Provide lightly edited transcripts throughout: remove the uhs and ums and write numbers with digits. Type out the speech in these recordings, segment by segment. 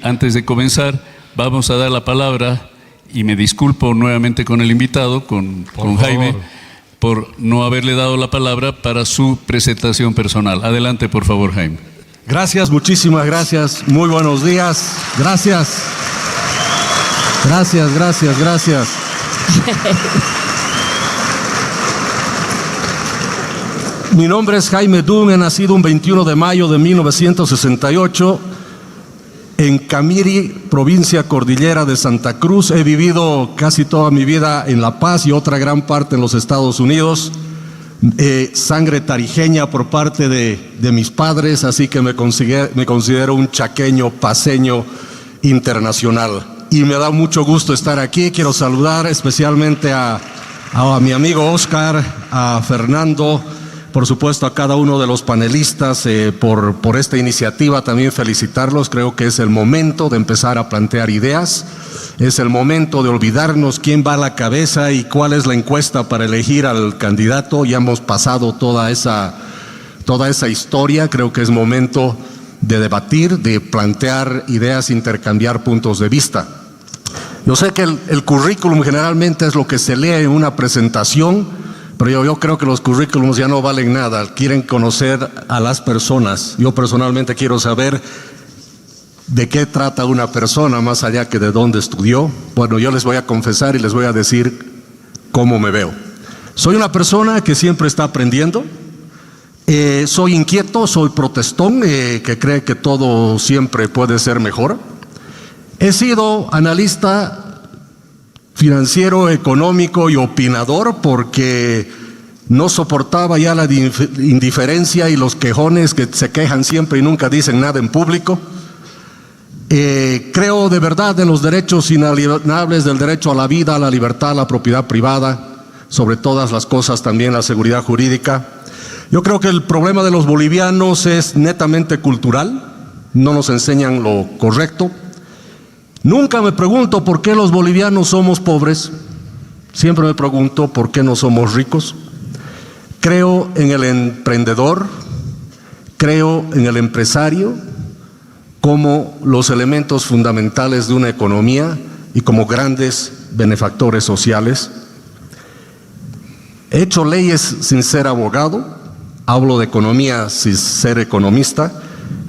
Antes de comenzar, vamos a dar la palabra, y me disculpo nuevamente con el invitado, con Jaime, por no haberle dado la palabra para su presentación personal. Adelante, por favor, Jaime. Gracias, muchísimas gracias. Muy buenos días. Gracias. Gracias. Mi nombre es Jaime Dum, he nacido un 21 de mayo de 1968 en Camiri, provincia cordillera de Santa Cruz. He vivido casi toda mi vida en La Paz y otra gran parte en los Estados Unidos. Sangre tarijeña por parte de mis padres, así que me considero un chaqueño paceño internacional. Y me da mucho gusto estar aquí. Quiero saludar especialmente a mi amigo Oscar, a Fernando, por supuesto a cada uno de los panelistas por esta iniciativa. También felicitarlos. Creo que es el momento de empezar a plantear ideas. Es el momento de olvidarnos quién va a la cabeza y cuál es la encuesta para elegir al candidato. Ya hemos pasado toda esa historia. Creo que es momento de debatir, de plantear ideas, intercambiar puntos de vista. Yo sé que el currículum generalmente es lo que se lee en una presentación, pero yo creo que los currículums ya no valen nada. Quieren conocer a las personas. Yo personalmente quiero saber de qué trata una persona, más allá que de dónde estudió. Bueno, yo les voy a confesar y les voy a decir cómo me veo. Soy una persona que siempre está aprendiendo. Soy inquieto, soy protestón, que cree que todo siempre puede ser mejor. He sido analista financiero, económico y opinador porque no soportaba ya la indiferencia y los quejones que se quejan siempre y nunca dicen nada en público. Creo de verdad en los derechos inalienables, del derecho a la vida, a la libertad, a la propiedad privada, sobre todas las cosas también la seguridad jurídica. Yo creo que el problema de los bolivianos es netamente cultural, no nos enseñan lo correcto. Nunca me pregunto por qué los bolivianos somos pobres, siempre me pregunto por qué no somos ricos. Creo en el emprendedor, creo en el empresario como los elementos fundamentales de una economía y como grandes benefactores sociales. He hecho leyes sin ser abogado, hablo de economía sin ser economista.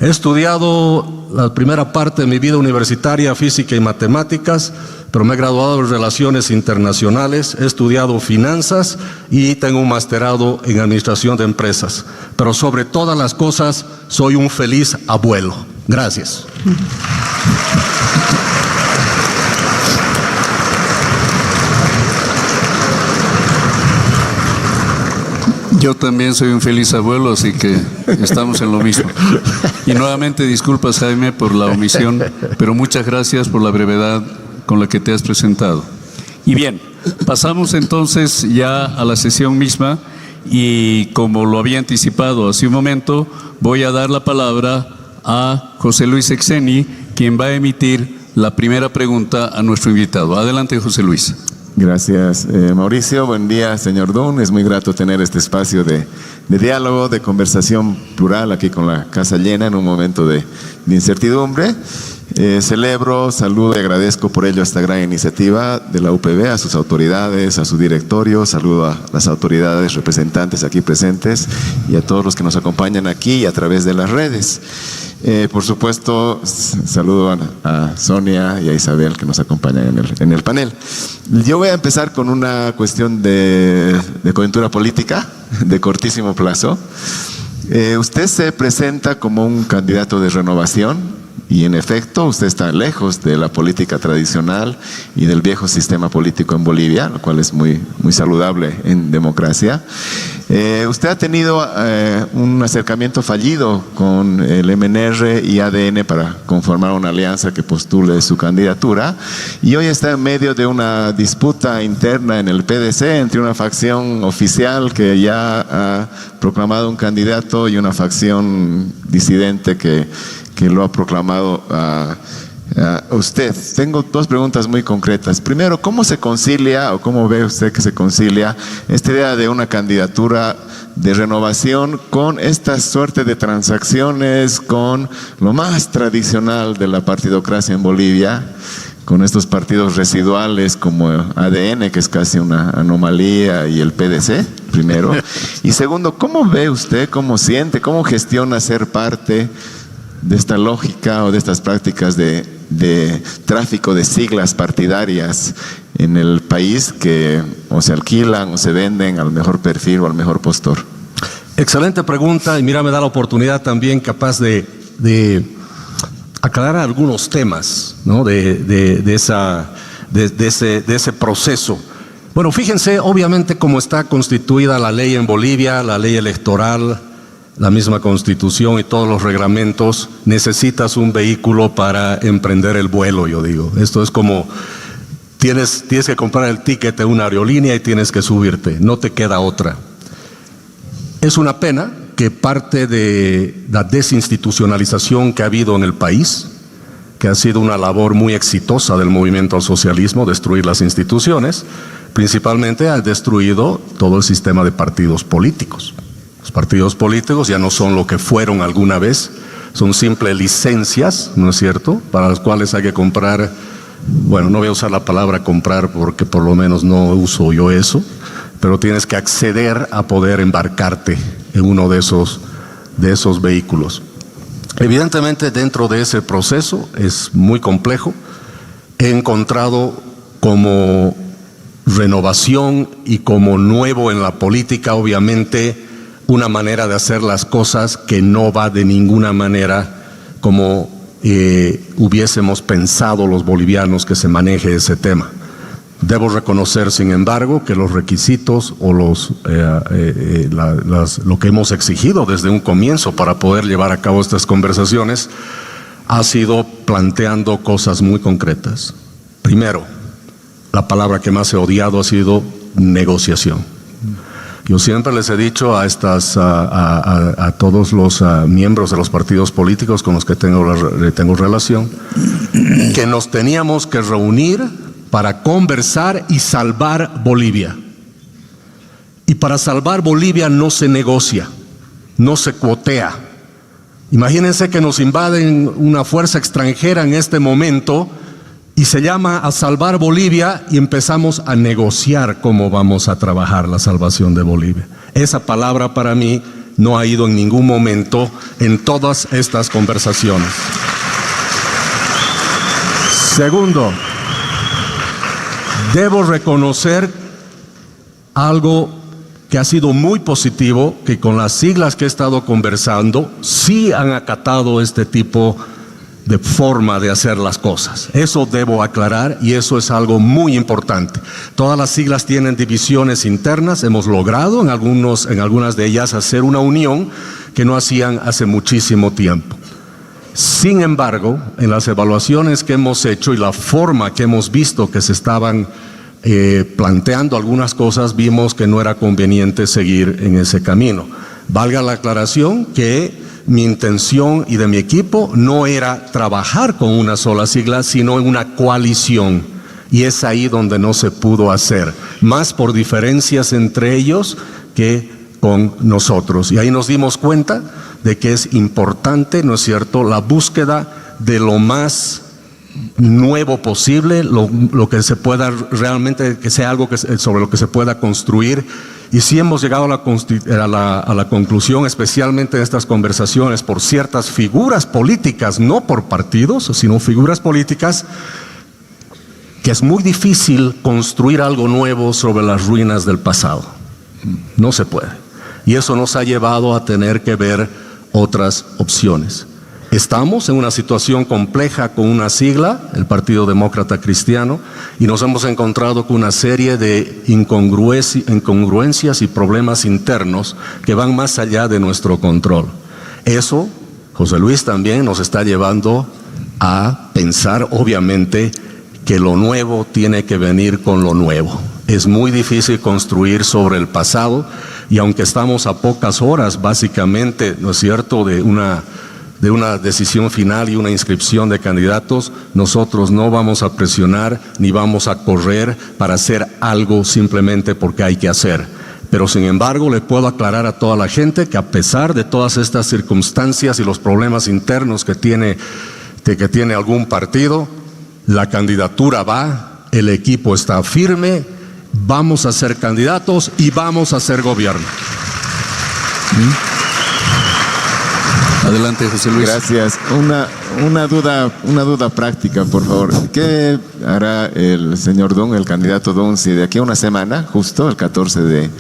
He estudiado la primera parte de mi vida universitaria, física y matemáticas, pero me he graduado en Relaciones Internacionales, he estudiado finanzas y tengo un masterado en Administración de Empresas. Pero sobre todas las cosas, soy un feliz abuelo. Gracias. Yo también soy un feliz abuelo, así que estamos en lo mismo. Y nuevamente disculpas, Jaime, por la omisión, pero muchas gracias por la brevedad con la que te has presentado. Y bien, pasamos entonces ya a la sesión misma y como lo había anticipado hace un momento, voy a dar la palabra a José Luis Exeni, quien va a emitir la primera pregunta a nuestro invitado. Adelante, José Luis. Gracias, Mauricio. Buen día, señor Dum. Es muy grato tener este espacio de diálogo, de conversación plural aquí con la casa llena en un momento de incertidumbre. Celebro, saludo y agradezco por ello esta gran iniciativa de la UPB, a sus autoridades, a su directorio. Saludo a las autoridades representantes aquí presentes y a todos los que nos acompañan aquí y a través de las redes. Por supuesto, saludo a Sonia y a Isabel que nos acompañan en el panel. Yo voy a empezar con una cuestión de coyuntura política de cortísimo plazo. Usted se presenta como un candidato de renovación. Y en efecto, usted está lejos de la política tradicional y del viejo sistema político en Bolivia, lo cual es muy saludable en democracia. Usted ha tenido un acercamiento fallido con el MNR y ADN para conformar una alianza que postule su candidatura, y hoy está en medio de una disputa interna en el PDC entre una facción oficial que ya ha proclamado un candidato y una facción disidente que lo ha proclamado a usted. Tengo dos preguntas muy concretas. Primero, ¿cómo se concilia o cómo ve usted que se concilia esta idea de una candidatura de renovación con esta suerte de transacciones con lo más tradicional de la partidocracia en Bolivia, con estos partidos residuales como ADN, que es casi una anomalía, y el PDC, primero. Y segundo, ¿cómo ve usted, cómo siente, cómo gestiona ser parte de esta lógica o de estas prácticas de tráfico de siglas partidarias en el país que o se alquilan o se venden al mejor perfil o al mejor postor? Excelente pregunta, y mira, me da la oportunidad también capaz de aclarar algunos temas, ¿no? de ese proceso. Bueno, fíjense, obviamente, cómo está constituida la ley en Bolivia, la ley electoral, la misma constitución y todos los reglamentos. Necesitas un vehículo para emprender el vuelo, yo digo. Esto es como tienes que comprar el ticket de una aerolínea y tienes que subirte, no te queda otra. Es una pena que parte de la desinstitucionalización que ha habido en el país, que ha sido una labor muy exitosa del movimiento al socialismo, destruir las instituciones, principalmente ha destruido todo el sistema de partidos políticos. Los partidos políticos ya no son lo que fueron alguna vez, son simples licencias, ¿no es cierto?, para las cuales hay que comprar, bueno, no voy a usar la palabra comprar porque por lo menos no uso yo eso, pero tienes que acceder a poder embarcarte en uno de esos vehículos. Evidentemente, dentro de ese proceso es muy complejo. He encontrado como renovación y como nuevo en la política, obviamente, una manera de hacer las cosas que no va de ninguna manera como hubiésemos pensado los bolivianos que se maneje ese tema. Debo reconocer, sin embargo, que los requisitos o lo que hemos exigido desde un comienzo para poder llevar a cabo estas conversaciones ha sido planteando cosas muy concretas. Primero, la palabra que más he odiado ha sido negociación. Yo siempre les he dicho a todos los miembros de los partidos políticos con los que tengo relación, que nos teníamos que reunir para conversar y salvar Bolivia. Y para salvar Bolivia no se negocia, no se cuotea. Imagínense que nos invaden una fuerza extranjera en este momento y se llama a salvar Bolivia y empezamos a negociar cómo vamos a trabajar la salvación de Bolivia. Esa palabra para mí no ha ido en ningún momento en todas estas conversaciones. Segundo, debo reconocer algo que ha sido muy positivo, que con las siglas que he estado conversando, sí han acatado este tipo de forma de hacer las cosas. Eso debo aclarar y eso es algo muy importante. Todas las siglas tienen divisiones internas. Hemos logrado en algunas de ellas hacer una unión que no hacían hace muchísimo tiempo. Sin embargo, en las evaluaciones que hemos hecho y la forma que hemos visto que se estaban planteando algunas cosas, vimos que no era conveniente seguir en ese camino. Valga la aclaración que mi intención y de mi equipo no era trabajar con una sola sigla, sino en una coalición. Y es ahí donde no se pudo hacer, más por diferencias entre ellos que con nosotros. Y ahí nos dimos cuenta de que es importante, ¿no es cierto?, la búsqueda de lo más nuevo posible, lo que se pueda realmente, que sea algo sobre lo que se pueda construir. Y sí hemos llegado a la conclusión, especialmente en estas conversaciones, por ciertas figuras políticas, no por partidos, sino figuras políticas, que es muy difícil construir algo nuevo sobre las ruinas del pasado. No se puede. Y eso nos ha llevado a tener que ver otras opciones. Estamos en una situación compleja con una sigla, el Partido Demócrata Cristiano, y nos hemos encontrado con una serie de incongruencias y problemas internos que van más allá de nuestro control. Eso, José Luis, también nos está llevando a pensar, obviamente, que lo nuevo tiene que venir con lo nuevo. Es muy difícil construir sobre el pasado, y aunque estamos a pocas horas, básicamente, ¿no es cierto?, de una decisión final y una inscripción de candidatos, nosotros no vamos a presionar ni vamos a correr para hacer algo simplemente porque hay que hacer. Pero sin embargo, le puedo aclarar a toda la gente que a pesar de todas estas circunstancias y los problemas internos que tiene algún partido, la candidatura va, el equipo está firme, vamos a ser candidatos y vamos a ser gobierno. Adelante, José Luis. Gracias. Una duda práctica, por favor. ¿Qué hará el señor Dunn, el candidato Dunn, si de aquí a una semana, justo el 14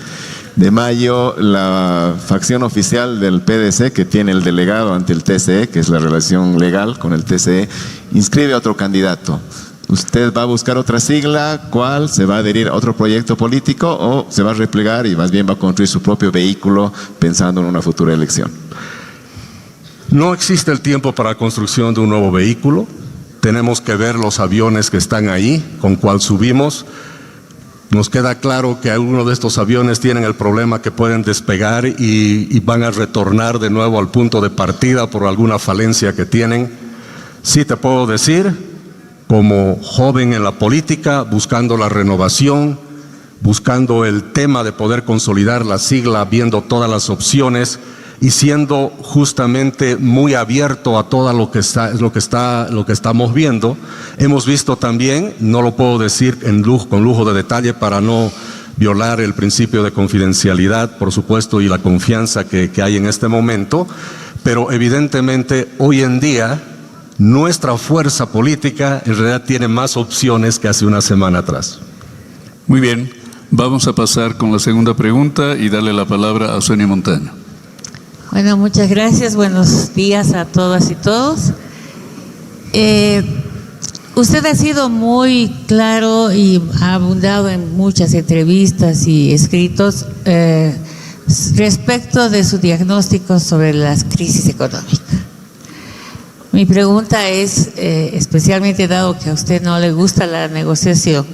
de mayo, la facción oficial del PDC, que tiene el delegado ante el TCE, que es la relación legal con el TCE, inscribe a otro candidato? ¿Usted va a buscar otra sigla? ¿Cuál? ¿Se va a adherir a otro proyecto político o se va a replegar y más bien va a construir su propio vehículo pensando en una futura elección? No existe el tiempo para la construcción de un nuevo vehículo. Tenemos que ver los aviones que están ahí, con cuál subimos. Nos queda claro que algunos de estos aviones tienen el problema que pueden despegar y van a retornar de nuevo al punto de partida por alguna falencia que tienen. Sí te puedo decir, como joven en la política, buscando la renovación, buscando el tema de poder consolidar la sigla, viendo todas las opciones y siendo justamente muy abierto a todo lo que estamos viendo. Hemos visto también, no lo puedo decir con lujo de detalle para no violar el principio de confidencialidad, por supuesto, y la confianza que hay en este momento, pero evidentemente hoy en día nuestra fuerza política en realidad tiene más opciones que hace una semana atrás. Muy bien, vamos a pasar con la segunda pregunta y darle la palabra a Sonia Montaño. Bueno, muchas gracias. Buenos días a todas y todos. Usted ha sido muy claro y ha abundado en muchas entrevistas y escritos respecto de su diagnóstico sobre las crisis económicas. Mi pregunta es, especialmente dado que a usted no le gusta la negociación,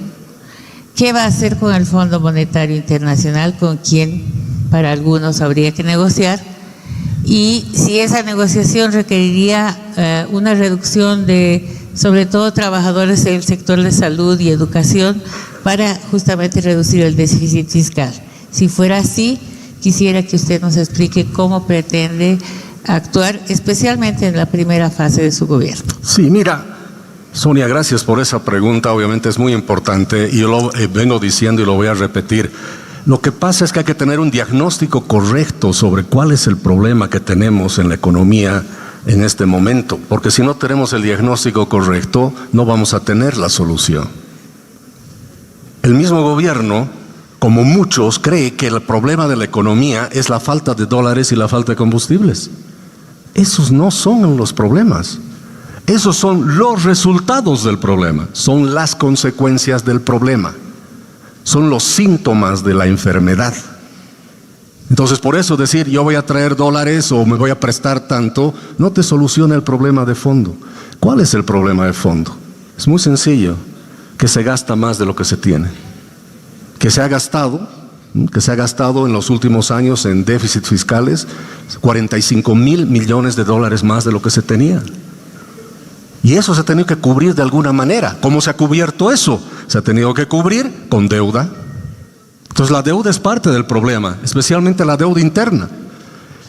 ¿qué va a hacer con el Fondo Monetario Internacional, con quien para algunos habría que negociar? Y si esa negociación requeriría una reducción de, sobre todo, trabajadores del sector de salud y educación para justamente reducir el déficit fiscal. Si fuera así, quisiera que usted nos explique cómo pretende actuar, especialmente en la primera fase de su gobierno. Sí, mira, Sonia, gracias por esa pregunta. Obviamente es muy importante y yo lo vengo diciendo y lo voy a repetir. Lo que pasa es que hay que tener un diagnóstico correcto sobre cuál es el problema que tenemos en la economía en este momento, porque si no tenemos el diagnóstico correcto, no vamos a tener la solución. El mismo gobierno, como muchos, cree que el problema de la economía es la falta de dólares y la falta de combustibles. Esos no son los problemas. Esos son los resultados del problema, son las consecuencias del problema. Son los síntomas de la enfermedad. Entonces, por eso decir yo voy a traer dólares o me voy a prestar tanto, no te soluciona el problema de fondo. ¿Cuál es el problema de fondo? Es muy sencillo, que se gasta más de lo que se tiene. Que se ha gastado en los últimos años en déficit fiscales 45,000 millones de dólares más de lo que se tenía. Y eso se ha tenido que cubrir de alguna manera. ¿Cómo se ha cubierto eso? Se ha tenido que cubrir con deuda. Entonces la deuda es parte del problema, especialmente la deuda interna.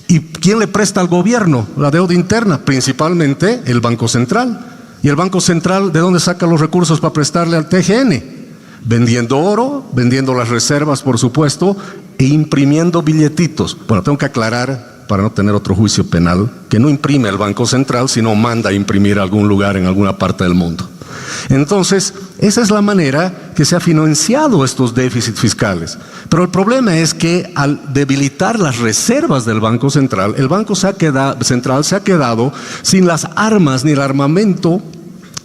¿Y quién le presta al gobierno la deuda interna? Principalmente el Banco Central. ¿Y el Banco Central de dónde saca los recursos para prestarle al TGN? Vendiendo oro, vendiendo las reservas, por supuesto, e imprimiendo billetitos. Bueno, tengo que aclarar, para no tener otro juicio penal, que no imprime el Banco Central, sino manda a imprimir a algún lugar en alguna parte del mundo. Entonces, esa es la manera que se ha financiado estos déficits fiscales. Pero el problema es que al debilitar las reservas del Banco Central, el Banco Central se ha quedado sin las armas ni el armamento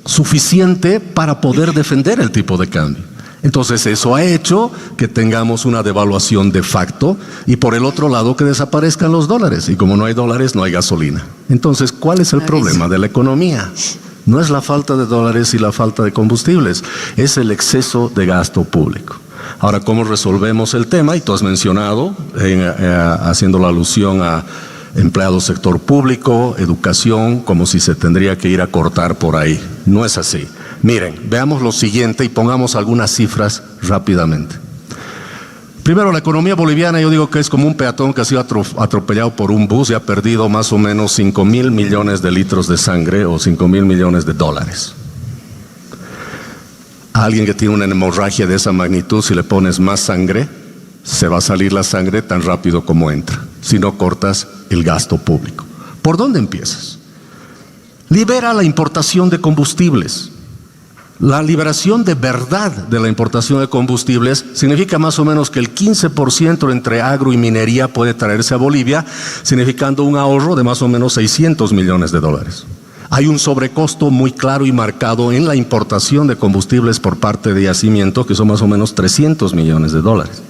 suficiente para poder defender el tipo de cambio. Entonces eso ha hecho que tengamos una devaluación de facto y por el otro lado que desaparezcan los dólares. Y como no hay dólares, no hay gasolina. Entonces, ¿cuál es el problema de la economía? No es la falta de dólares y la falta de combustibles, es el exceso de gasto público. Ahora, ¿cómo resolvemos el tema? Y tú has mencionado, haciendo la alusión a empleados sector público, educación, como si se tendría que ir a cortar por ahí. No es así. Miren, veamos lo siguiente y pongamos algunas cifras rápidamente. Primero, la economía boliviana, yo digo que es como un peatón que ha sido atropellado por un bus y ha perdido más o menos 5.000 millones de litros de sangre o 5.000 millones de dólares. A alguien que tiene una hemorragia de esa magnitud, si le pones más sangre, se va a salir la sangre tan rápido como entra, si no cortas el gasto público. ¿Por dónde empiezas? Libera la importación de combustibles. La liberación de verdad de la importación de combustibles significa más o menos que el 15% entre agro y minería puede traerse a Bolivia, significando un ahorro de más o menos 600 millones de dólares. Hay un sobrecosto muy claro y marcado en la importación de combustibles por parte de yacimientos, que son más o menos 300 millones de dólares.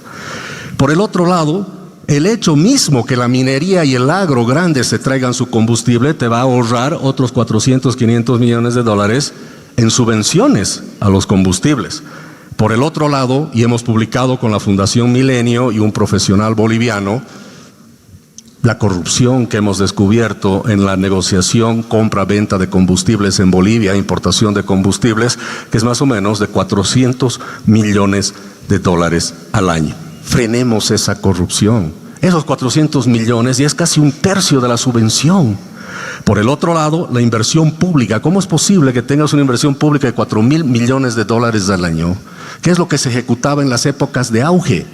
Por el otro lado, el hecho mismo que la minería y el agro grande se traigan su combustible te va a ahorrar otros 400, 500 millones de dólares en subvenciones a los combustibles. Por el otro lado, y hemos publicado con la Fundación Milenio y un profesional boliviano, la corrupción que hemos descubierto en la negociación, compra-venta de combustibles en Bolivia, importación de combustibles, que es más o menos de 400 millones de dólares al año. Frenemos esa corrupción. Esos 400 millones ya es casi un tercio de la subvención. Por el otro lado, la inversión pública. ¿Cómo es posible que tengas una inversión pública de 4.000 millones de dólares al año? ¿Qué es lo que se ejecutaba en las épocas de auge?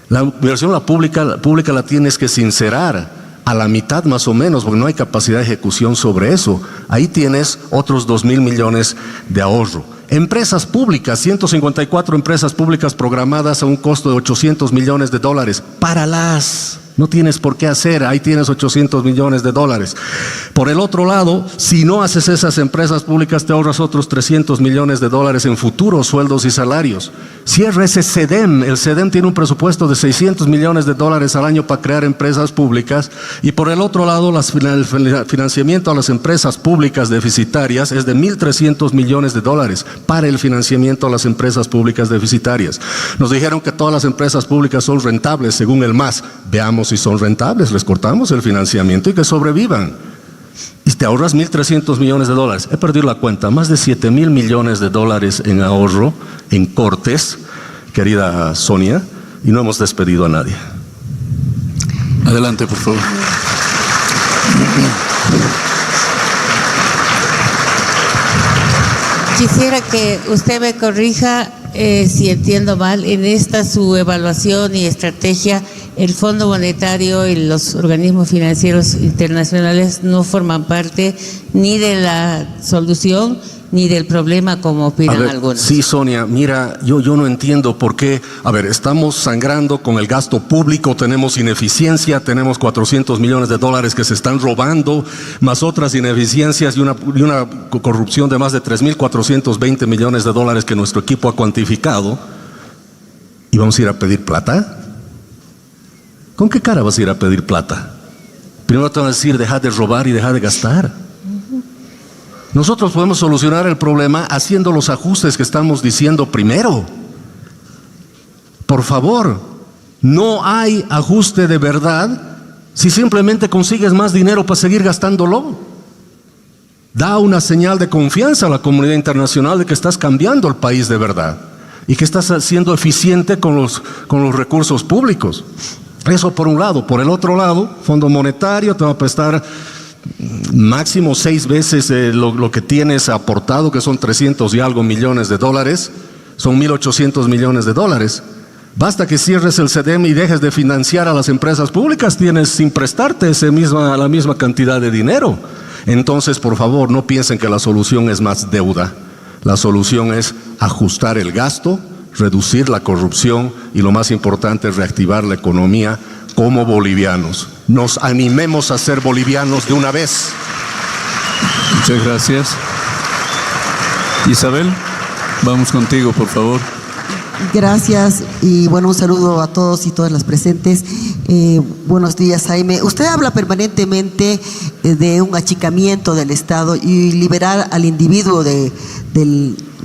La inversión pública la tienes que sincerar a la mitad más o menos, porque no hay capacidad de ejecución sobre eso. Ahí tienes otros 2.000 millones de ahorro. Empresas públicas, 154 empresas públicas programadas a un costo de 800 millones de dólares. Páralas. No tienes por qué hacer, ahí tienes 800 millones de dólares. Por el otro lado, si no haces esas empresas públicas, te ahorras otros 300 millones de dólares en futuros sueldos y salarios. Cierra ese CEDEM. El CEDEM tiene un presupuesto de 600 millones de dólares al año para crear empresas públicas. Y por el otro lado, el financiamiento a las empresas públicas deficitarias es de 1.300 millones de dólares para el financiamiento a las empresas públicas deficitarias. Nos dijeron que todas las empresas públicas son rentables según el MAS. Veamos si son rentables, les cortamos el financiamiento y que sobrevivan. Y te ahorras 1.300 millones de dólares. He perdido la cuenta, más de 7.000 millones de dólares en ahorro, en cortes, querida Sonia, y no hemos despedido a nadie. Adelante, por favor. Quisiera que usted me corrija si entiendo mal, en esta su evaluación y estrategia, el Fondo Monetario y los organismos financieros internacionales no forman parte ni de la solución ni del problema, como opinan algunos. Sí, Sonia, mira, yo no entiendo por qué. A ver, estamos sangrando con el gasto público, tenemos ineficiencia, tenemos 400 millones de dólares que se están robando, más otras ineficiencias y una corrupción de más de 3.420 millones de dólares que nuestro equipo ha cuantificado. ¿Y vamos a ir a pedir plata? ¿Con qué cara vas a ir a pedir plata? Primero te van a decir, deja de robar y deja de gastar. Nosotros podemos solucionar el problema haciendo los ajustes que estamos diciendo primero. Por favor, no hay ajuste de verdad si simplemente consigues más dinero para seguir gastándolo. Da una señal de confianza a la comunidad internacional de que estás cambiando el país de verdad y que estás siendo eficiente con los recursos públicos. Eso por un lado. Por el otro lado, Fondo Monetario te va a prestar máximo 6 veces lo que tienes aportado, que son 300 y algo millones de dólares, son 1.800 millones de dólares. Basta que cierres el CEDEM y dejes de financiar a las empresas públicas, tienes sin prestarte la misma cantidad de dinero. Entonces, por favor, no piensen que la solución es más deuda. La solución es ajustar el gasto, reducir la corrupción y, lo más importante, reactivar la economía como bolivianos. Nos animemos a ser bolivianos de una vez. Muchas gracias. Isabel, vamos contigo, por favor. Gracias y bueno, un saludo a todos y todas las presentes. Buenos días, Jaime. Usted habla permanentemente de un achicamiento del Estado y liberar al individuo de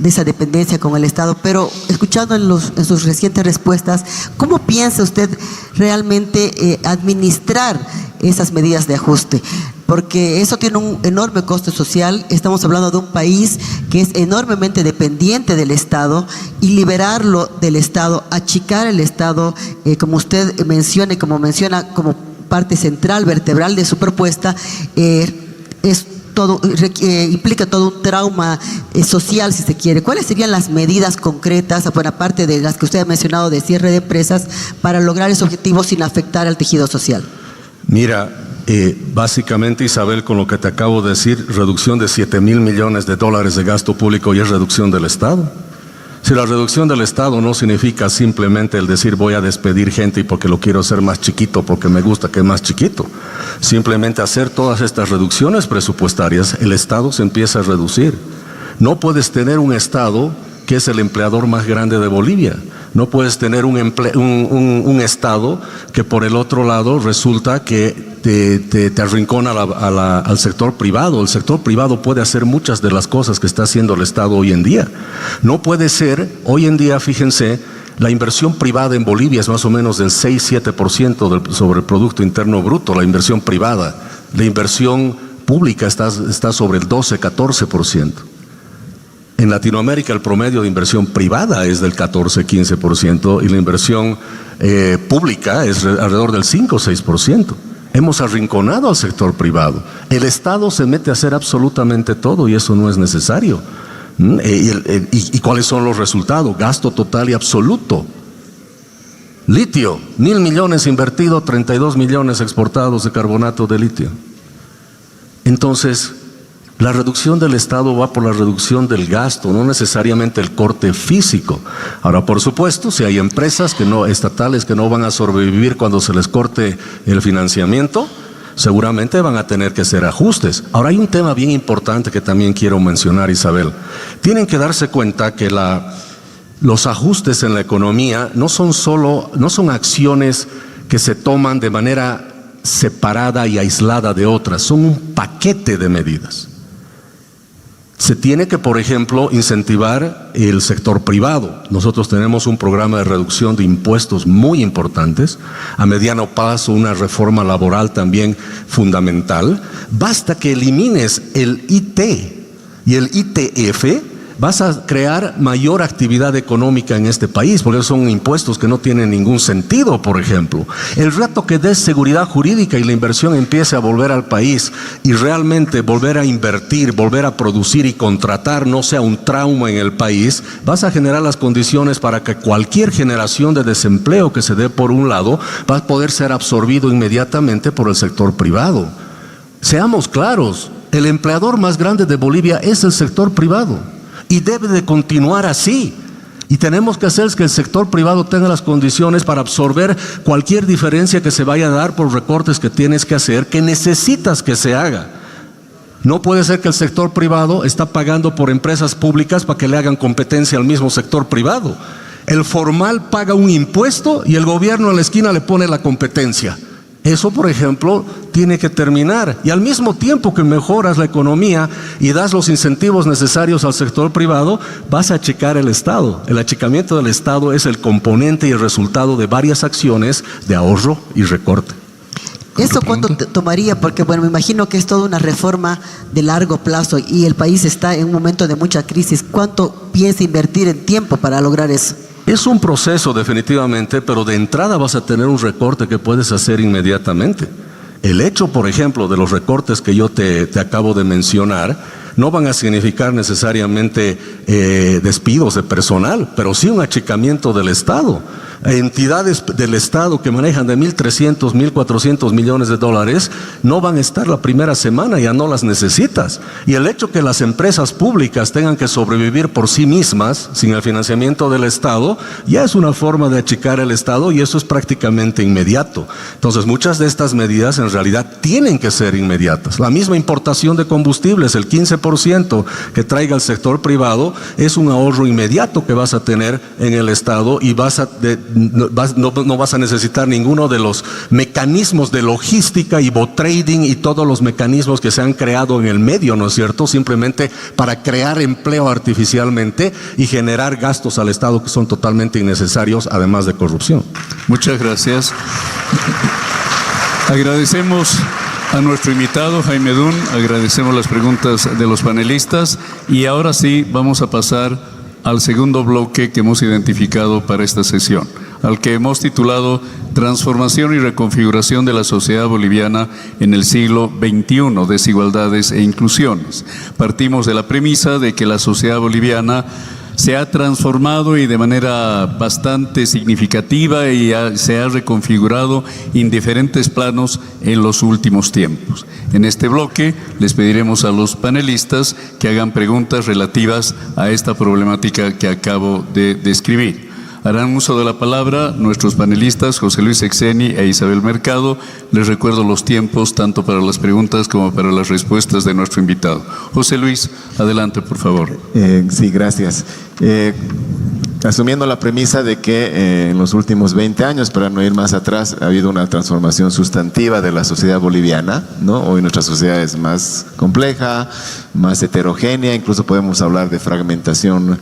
esa dependencia con el Estado, pero escuchando en sus recientes respuestas, ¿cómo piensa usted realmente administrar esas medidas de ajuste? porque eso tiene un enorme costo social. Estamos hablando de un país que es enormemente dependiente del Estado, y liberarlo del Estado, achicar el Estado, como usted menciona y como menciona como parte central, vertebral de su propuesta, es todo, implica todo un trauma social, si se quiere. ¿Cuáles serían las medidas concretas, bueno, aparte de las que usted ha mencionado de cierre de empresas, para lograr ese objetivo sin afectar al tejido social? Mira, básicamente, Isabel, con lo que te acabo de decir, reducción de 7,000 millones de dólares de gasto público y es reducción del Estado. Si la reducción del Estado no significa simplemente el decir voy a despedir gente y porque lo quiero hacer más chiquito, porque me gusta que es más chiquito, simplemente hacer todas estas reducciones presupuestarias, el Estado se empieza a reducir. No puedes tener un Estado que es el empleador más grande de Bolivia. No puedes tener un Estado que por el otro lado resulta que te arrincona al sector privado. El sector privado puede hacer muchas de las cosas que está haciendo el Estado hoy en día. No puede ser, hoy en día, fíjense, la inversión privada en Bolivia es más o menos del 6-7% sobre el Producto Interno Bruto, la inversión privada. La inversión pública está sobre el 12-14%. En Latinoamérica el promedio de inversión privada es del 14-15% y la inversión pública es alrededor del 5-6%. Hemos arrinconado al sector privado. El Estado se mete a hacer absolutamente todo y eso no es necesario. ¿Y cuáles son los resultados? Gasto total y absoluto. Litio, 1,000 millones invertidos, 32 millones exportados de carbonato de litio. Entonces, la reducción del Estado va por la reducción del gasto, no necesariamente el corte físico. Ahora, por supuesto, si hay empresas estatales que no van a sobrevivir cuando se les corte el financiamiento, seguramente van a tener que hacer ajustes. Ahora, hay un tema bien importante que también quiero mencionar, Isabel. Tienen que darse cuenta que los ajustes en la economía no son acciones que se toman de manera separada y aislada de otras, son un paquete de medidas. Se tiene que, por ejemplo, incentivar el sector privado. Nosotros tenemos un programa de reducción de impuestos muy importantes. A mediano plazo, una reforma laboral también fundamental. Basta que elimines el IT y el ITF, vas a crear mayor actividad económica en este país, porque son impuestos que no tienen ningún sentido, por ejemplo. El rato que des seguridad jurídica y la inversión empiece a volver al país y realmente volver a invertir, volver a producir y contratar no sea un trauma en el país, vas a generar las condiciones para que cualquier generación de desempleo que se dé por un lado va a poder ser absorbido inmediatamente por el sector privado. Seamos claros, el empleador más grande de Bolivia es el sector privado. Y debe de continuar así. Y tenemos que hacer que el sector privado tenga las condiciones para absorber cualquier diferencia que se vaya a dar por recortes que tienes que hacer, que necesitas que se haga. No puede ser que el sector privado está pagando por empresas públicas para que le hagan competencia al mismo sector privado. El formal paga un impuesto y el gobierno en la esquina le pone la competencia. Eso, por ejemplo, tiene que terminar. Y al mismo tiempo que mejoras la economía y das los incentivos necesarios al sector privado, vas a achicar el Estado. El achicamiento del Estado es el componente y el resultado de varias acciones de ahorro y recorte. ¿Esto cuánto tomaría? Porque, bueno, me imagino que es toda una reforma de largo plazo y el país está en un momento de mucha crisis. ¿Cuánto piensa invertir en tiempo para lograr eso? Es un proceso definitivamente, pero de entrada vas a tener un recorte que puedes hacer inmediatamente. El hecho, por ejemplo, de los recortes que yo te acabo de mencionar, no van a significar necesariamente despidos de personal, pero sí un achicamiento del Estado. Entidades del Estado que manejan de 1.300, 1.400 millones de dólares no van a estar la primera semana, ya no las necesitas. Y el hecho que las empresas públicas tengan que sobrevivir por sí mismas sin el financiamiento del Estado ya es una forma de achicar el Estado y eso es prácticamente inmediato. Entonces muchas de estas medidas en realidad tienen que ser inmediatas. La misma importación de combustibles, el 15% que traiga el sector privado es un ahorro inmediato que vas a tener en el Estado y no vas a necesitar ninguno de los mecanismos de logística y trading y todos los mecanismos que se han creado en el medio, ¿no es cierto? Simplemente para crear empleo artificialmente y generar gastos al Estado que son totalmente innecesarios, además de corrupción. Muchas gracias. Agradecemos A nuestro invitado Jaime Dun agradecemos las preguntas de los panelistas y ahora sí vamos a pasar al segundo bloque que hemos identificado para esta sesión, al que hemos titulado Transformación y reconfiguración de la sociedad boliviana en el siglo XXI, desigualdades e inclusiones. Partimos de la premisa de que la sociedad boliviana se ha transformado y de manera bastante significativa y se ha reconfigurado en diferentes planos en los últimos tiempos. En este bloque les pediremos a los panelistas que hagan preguntas relativas a esta problemática que acabo de describir. Harán uso de la palabra nuestros panelistas José Luis Exeni e Isabel Mercado. Les recuerdo los tiempos tanto para las preguntas como para las respuestas de nuestro invitado. José Luis, adelante, por favor. Sí, gracias. Asumiendo la premisa de que en los últimos 20 años, para no ir más atrás, ha habido una transformación sustantiva de la sociedad boliviana, ¿no? Hoy nuestra sociedad es más compleja, más heterogénea, incluso podemos hablar de fragmentación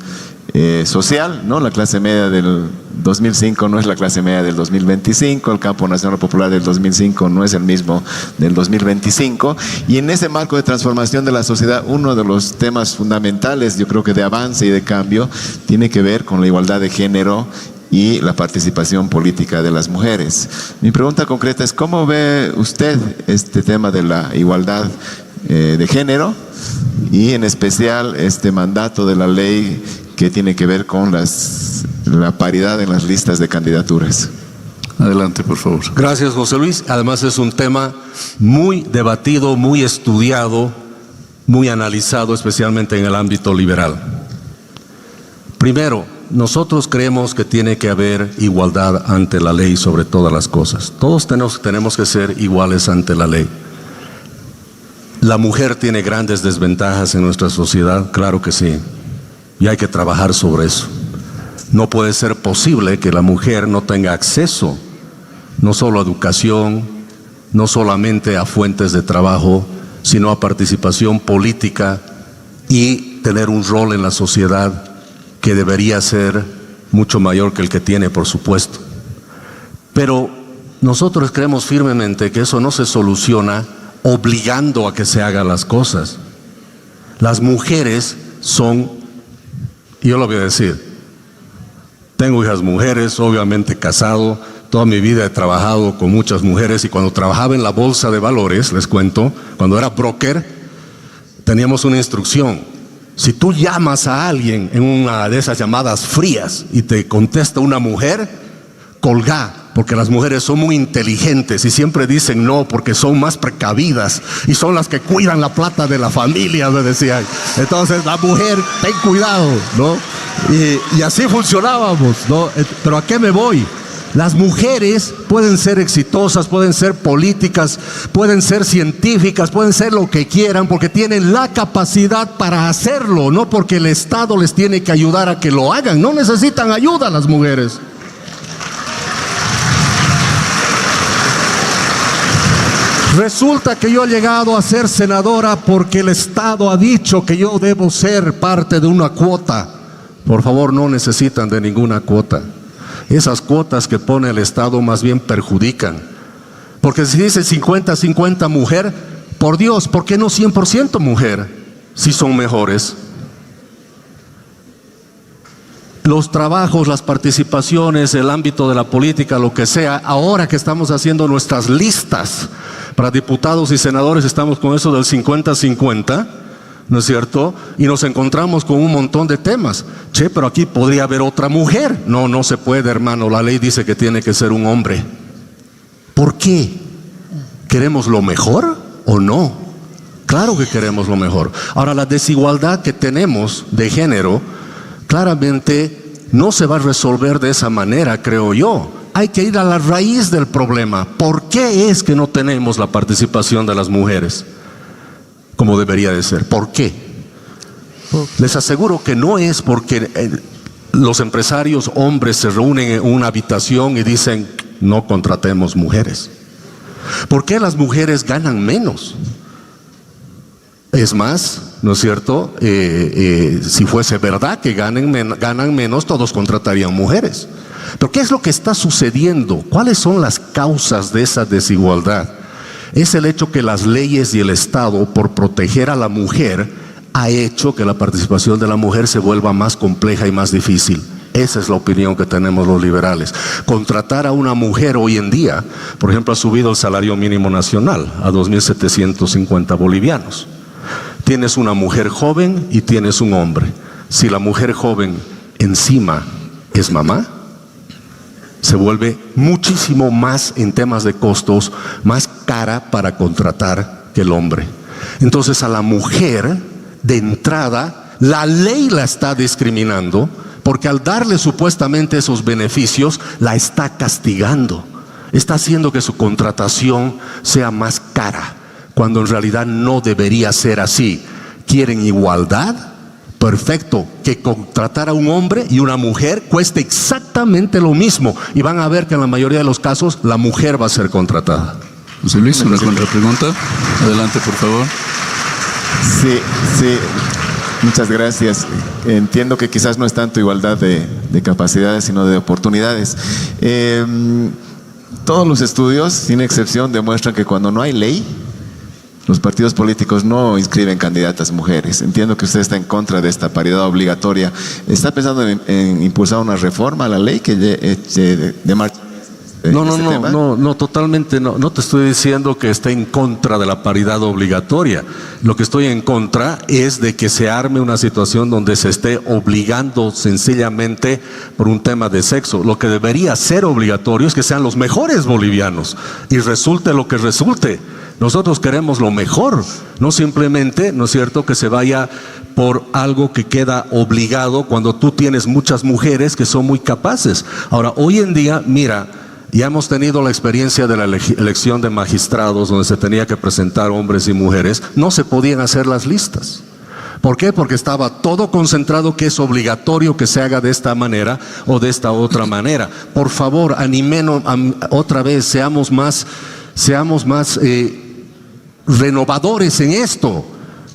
social, ¿no? La clase media del 2005 no es la clase media del 2025, el campo nacional popular del 2005 no es el mismo del 2025, y en ese marco de transformación de la sociedad, uno de los temas fundamentales, yo creo que de avance y de cambio, tiene que ver con la igualdad de género y la participación política de las mujeres. Mi pregunta concreta es, ¿cómo ve usted este tema de la igualdad de género y en especial este mandato de la ley que tiene que ver con la paridad en las listas de candidaturas? Adelante, por favor. Gracias, José Luis. Además es un tema muy debatido, muy estudiado, muy analizado, especialmente en el ámbito liberal. Primero, nosotros creemos que tiene que haber igualdad ante la ley sobre todas las cosas. Todos tenemos que ser iguales ante la ley. ¿La mujer tiene grandes desventajas en nuestra sociedad? Claro que sí. Y hay que trabajar sobre eso. No puede ser posible que la mujer no tenga acceso, no solo a educación, no solamente a fuentes de trabajo, sino a participación política y tener un rol en la sociedad que debería ser mucho mayor que el que tiene, por supuesto. Pero nosotros creemos firmemente que eso no se soluciona obligando a que se hagan las cosas. Las mujeres son, y yo lo voy a decir, tengo hijas mujeres, obviamente casado, toda mi vida he trabajado con muchas mujeres y cuando trabajaba en la bolsa de valores, les cuento, cuando era broker, teníamos una instrucción. Si tú llamas a alguien en una de esas llamadas frías y te contesta una mujer, colgá, porque las mujeres son muy inteligentes y siempre dicen no porque son más precavidas y son las que cuidan la plata de la familia, me decían. Entonces la mujer, ten cuidado, ¿no? Y así funcionábamos, ¿no? Pero ¿a qué me voy? Las mujeres pueden ser exitosas, pueden ser políticas, pueden ser científicas, pueden ser lo que quieran porque tienen la capacidad para hacerlo, no porque el Estado les tiene que ayudar a que lo hagan. No necesitan ayuda las mujeres. Resulta que yo he llegado a ser senadora porque el Estado ha dicho que yo debo ser parte de una cuota. Por favor, no necesitan de ninguna cuota. Esas cuotas que pone el Estado más bien perjudican. Porque si dice 50-50 mujer, por Dios, ¿por qué no 100% mujer? Si son mejores. Los trabajos, las participaciones, el ámbito de la política, lo que sea, ahora que estamos haciendo nuestras listas para diputados y senadores, estamos con eso del 50-50, ¿no es cierto? Y nos encontramos con un montón de temas. Che, pero aquí podría haber otra mujer. No, no se puede, hermano. La ley dice que tiene que ser un hombre. ¿Por qué? ¿Queremos lo mejor o no? Claro que queremos lo mejor. Ahora, la desigualdad que tenemos de género, claramente no se va a resolver de esa manera, creo yo. Hay que ir a la raíz del problema. ¿Por qué es que no tenemos la participación de las mujeres como debería de ser? ¿Por qué? Les aseguro que no es porque los empresarios hombres se reúnen en una habitación y dicen no contratemos mujeres. ¿Por qué las mujeres ganan menos? Es más, ¿no es cierto? Si fuese verdad que ganan menos, todos contratarían mujeres. Pero ¿qué es lo que está sucediendo? ¿Cuáles son las causas de esa desigualdad? es el hecho que las leyes y el Estado, por proteger a la mujer, ha hecho que la participación de la mujer se vuelva más compleja y más difícil. Esa es la opinión que tenemos los liberales. Contratar a una mujer hoy en día, por ejemplo, ha subido el salario mínimo nacional a 2.750 bolivianos. Tienes una mujer joven y tienes un hombre. Si la mujer joven encima es mamá, se vuelve muchísimo más en temas de costos, más cara para contratar que el hombre. Entonces a la mujer, de entrada, la ley la está discriminando, porque al darle supuestamente esos beneficios, la está castigando. Está haciendo que su contratación sea más cara, cuando en realidad no debería ser así. ¿Quieren igualdad? Perfecto, que contratar a un hombre y una mujer cueste exactamente lo mismo. Y van a ver que en la mayoría de los casos, la mujer va a ser contratada. José Luis, una contrapregunta. Adelante, por favor. Sí, muchas gracias. Entiendo que quizás no es tanto igualdad de capacidades, sino de oportunidades. Todos los estudios, sin excepción, demuestran que cuando no hay ley, los partidos políticos no inscriben candidatas mujeres. Entiendo que usted está en contra de esta paridad obligatoria. ¿Está pensando en impulsar una reforma a la ley que de marcha? No, totalmente no. No te estoy diciendo que esté en contra de la paridad obligatoria. Lo que estoy en contra es de que se arme una situación donde se esté obligando sencillamente por un tema de sexo. Lo que debería ser obligatorio es que sean los mejores bolivianos y resulte lo que resulte. Nosotros queremos lo mejor, no simplemente, ¿no es cierto?, que se vaya por algo que queda obligado cuando tú tienes muchas mujeres que son muy capaces. Ahora, hoy en día, mira, ya hemos tenido la experiencia de la elección de magistrados donde se tenía que presentar hombres y mujeres, no se podían hacer las listas. ¿Por qué? Porque estaba todo concentrado que es obligatorio que se haga de esta manera o de esta otra manera. Por favor, animemos otra vez, seamos más renovadores en esto.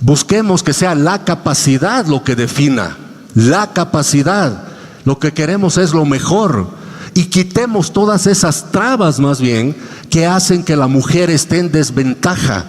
Busquemos que sea la capacidad lo que defina, la capacidad. Lo que queremos es lo mejor. Y quitemos todas esas trabas más bien que hacen que la mujer esté en desventaja.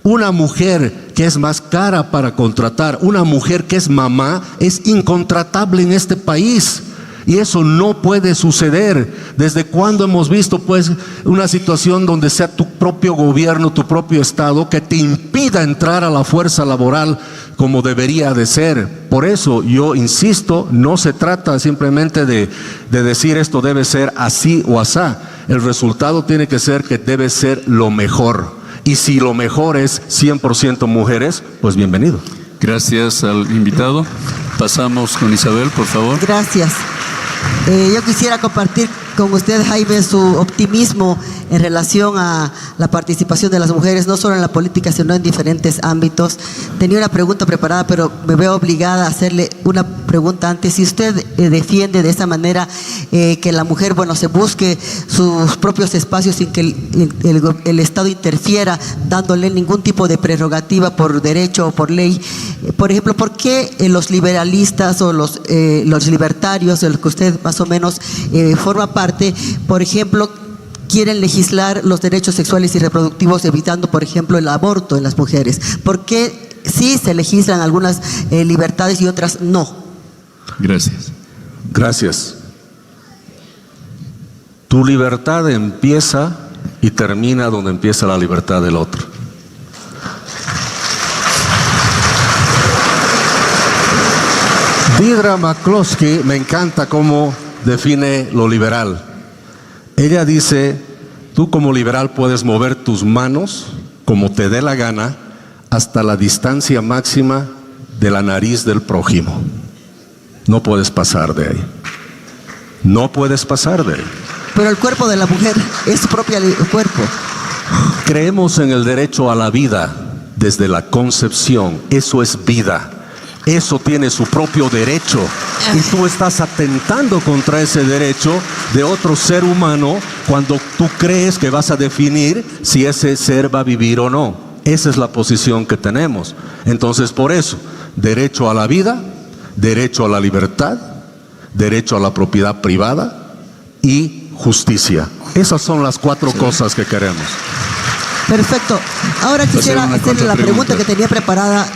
Una mujer que es más cara para contratar, una mujer que es mamá, es incontratable en este país. Y eso no puede suceder. ¿Desde cuándo hemos visto pues una situación donde sea tu propio gobierno, tu propio estado, que te impida entrar a la fuerza laboral como debería de ser? Por eso yo insisto, no se trata simplemente de decir esto debe ser así o asá. El resultado tiene que ser que debe ser lo mejor. Y si lo mejor es 100% mujeres, pues bienvenido. Gracias al invitado. Pasamos con Isabel, por favor. Gracias. Yo quisiera compartir con usted, Jaime, su optimismo en relación a la participación de las mujeres, no solo en la política, sino en diferentes ámbitos. Tenía una pregunta preparada, pero me veo obligada a hacerle una pregunta antes. Si usted defiende de esa manera que la mujer, se busque sus propios espacios sin que el Estado interfiera, dándole ningún tipo de prerrogativa por derecho o por ley. Por ejemplo, ¿por qué los liberalistas o los libertarios, de los que usted más o menos forma parte, por ejemplo, quieren legislar los derechos sexuales y reproductivos, evitando, por ejemplo, el aborto en las mujeres? ¿Por qué sí se legislan algunas libertades y otras no? Gracias. Tu libertad empieza y termina donde empieza la libertad del otro. Deirdre McCloskey, me encanta cómo define lo liberal. Ella dice, tú como liberal puedes mover tus manos como te dé la gana hasta la distancia máxima de la nariz del prójimo. No puedes pasar de ahí. No puedes pasar de ahí. Pero el cuerpo de la mujer es su propio cuerpo. Creemos en el derecho a la vida desde la concepción. Eso es vida. Eso tiene su propio derecho. Y tú estás atentando contra ese derecho de otro ser humano cuando tú crees que vas a definir si ese ser va a vivir o no. Esa es la posición que tenemos. Entonces, por eso, derecho a la vida, derecho a la libertad, derecho a la propiedad privada y justicia. Esas son las 4 cosas que queremos. Perfecto. Ahora quisiera una hacerle la pregunta que tenía preparada.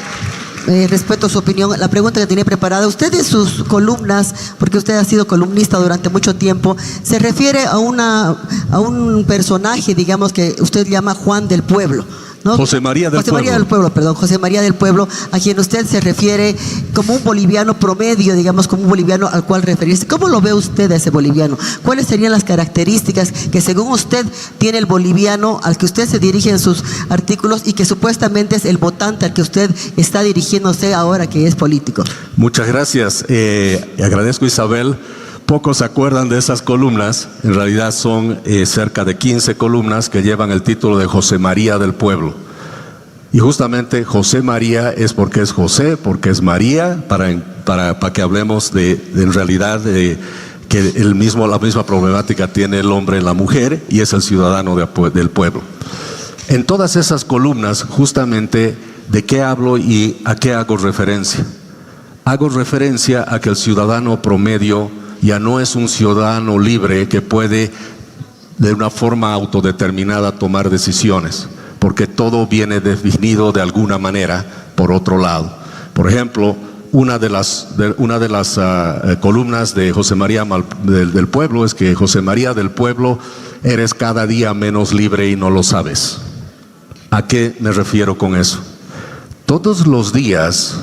Respeto a su opinión, la pregunta que tenía preparada. Usted en sus columnas, porque usted ha sido columnista durante mucho tiempo, se refiere a un personaje, digamos, que usted llama Juan del Pueblo, ¿no? José María del Pueblo, José María del Pueblo, a quien usted se refiere como un boliviano promedio, digamos, como un boliviano al cual referirse. ¿Cómo lo ve usted a ese boliviano? ¿Cuáles serían las características que según usted tiene el boliviano al que usted se dirige en sus artículos y que supuestamente es el votante al que usted está dirigiéndose ahora que es político? Muchas gracias. Agradezco, Isabel. Pocos se acuerdan de esas columnas. En realidad son cerca de 15 columnas que llevan el título de José María del Pueblo. Y justamente José María es porque es José, porque es María, para que hablemos en realidad de que la misma problemática tiene el hombre y la mujer, y es el ciudadano del pueblo. En todas esas columnas, justamente, ¿de qué hablo y a qué hago referencia? Hago referencia a que el ciudadano promedio ya no es un ciudadano libre que puede de una forma autodeterminada tomar decisiones, porque todo viene definido de alguna manera por otro lado. Por ejemplo, una de las columnas de José María del Pueblo es que José María del Pueblo, eres cada día menos libre y no lo sabes. ¿A qué me refiero con eso? Todos los días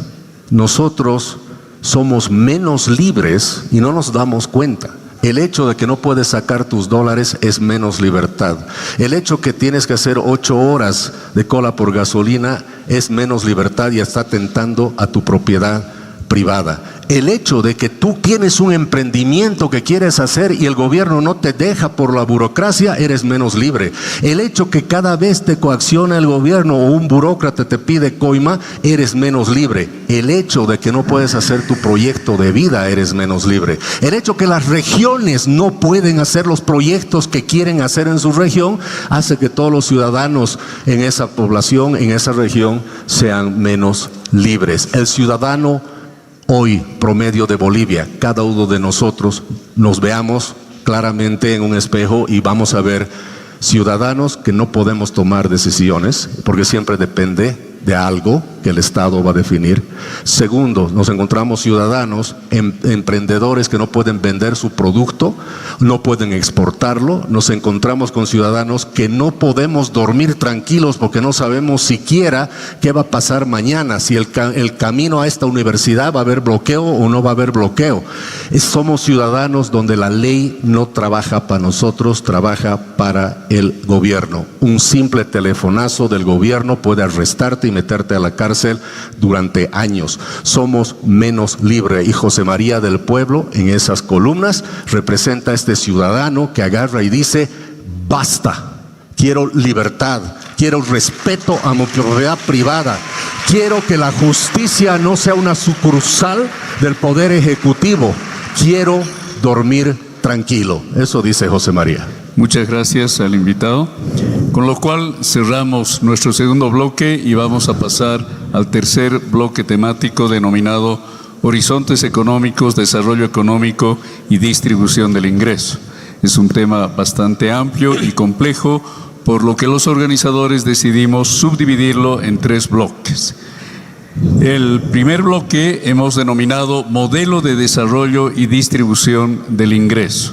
nosotros somos menos libres y no nos damos cuenta. El hecho de que no puedes sacar tus dólares es menos libertad. El hecho que tienes que hacer 8 horas de cola por gasolina es menos libertad y está atentando a tu propiedad privada. El hecho de que tú tienes un emprendimiento que quieres hacer y el gobierno no te deja por la burocracia, eres menos libre. El hecho que cada vez te coacciona el gobierno o un burócrata te pide coima, eres menos libre. El hecho de que no puedes hacer tu proyecto de vida, eres menos libre. El hecho que las regiones no pueden hacer los proyectos que quieren hacer en su región, hace que todos los ciudadanos en esa población, en esa región, sean menos libres. El ciudadano hoy, promedio de Bolivia, cada uno de nosotros nos veamos claramente en un espejo y vamos a ver ciudadanos que no podemos tomar decisiones porque siempre depende de algo que el Estado va a definir. Segundo, nos encontramos ciudadanos, emprendedores que no pueden vender su producto, no pueden exportarlo. Nos encontramos con ciudadanos que no podemos dormir tranquilos porque no sabemos siquiera qué va a pasar mañana, si el camino a esta universidad va a haber bloqueo o no va a haber bloqueo. Somos ciudadanos donde la ley no trabaja para nosotros, trabaja para el gobierno. Un simple telefonazo del gobierno puede arrestarte y meterte a la cárcel durante años. Somos menos libres y José María del Pueblo en esas columnas representa a este ciudadano que agarra y dice: basta, quiero libertad, quiero respeto a mi propiedad privada, quiero que la justicia no sea una sucursal del poder ejecutivo, quiero dormir tranquilo. Eso dice José María. Muchas gracias al invitado, con lo cual cerramos nuestro segundo bloque y vamos a pasar al tercer bloque temático denominado Horizontes Económicos, Desarrollo Económico y Distribución del Ingreso. Es un tema bastante amplio y complejo, por lo que los organizadores decidimos subdividirlo en 3 bloques. El primer bloque hemos denominado Modelo de Desarrollo y Distribución del Ingreso.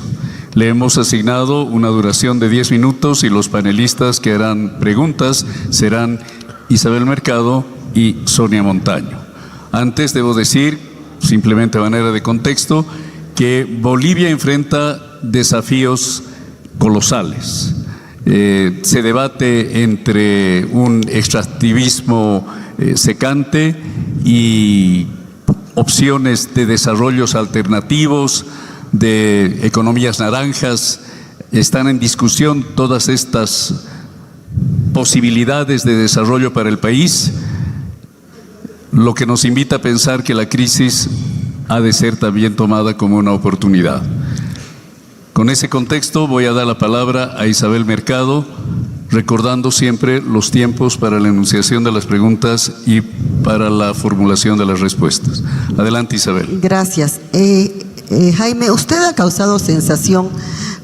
Le hemos asignado una duración de 10 minutos y los panelistas que harán preguntas serán Isabel Mercado y Sonia Montaño. Antes debo decir, simplemente a manera de contexto, que Bolivia enfrenta desafíos colosales. Se debate entre un extractivismo secante y opciones de desarrollos alternativos, de economías naranjas. Están en discusión todas estas posibilidades de desarrollo para el país, lo que nos invita a pensar que la crisis ha de ser también tomada como una oportunidad. Con ese contexto voy a dar la palabra a Isabel Mercado, recordando siempre los tiempos para la enunciación de las preguntas y para la formulación de las respuestas. Adelante, Isabel. Gracias. Jaime, usted ha causado sensación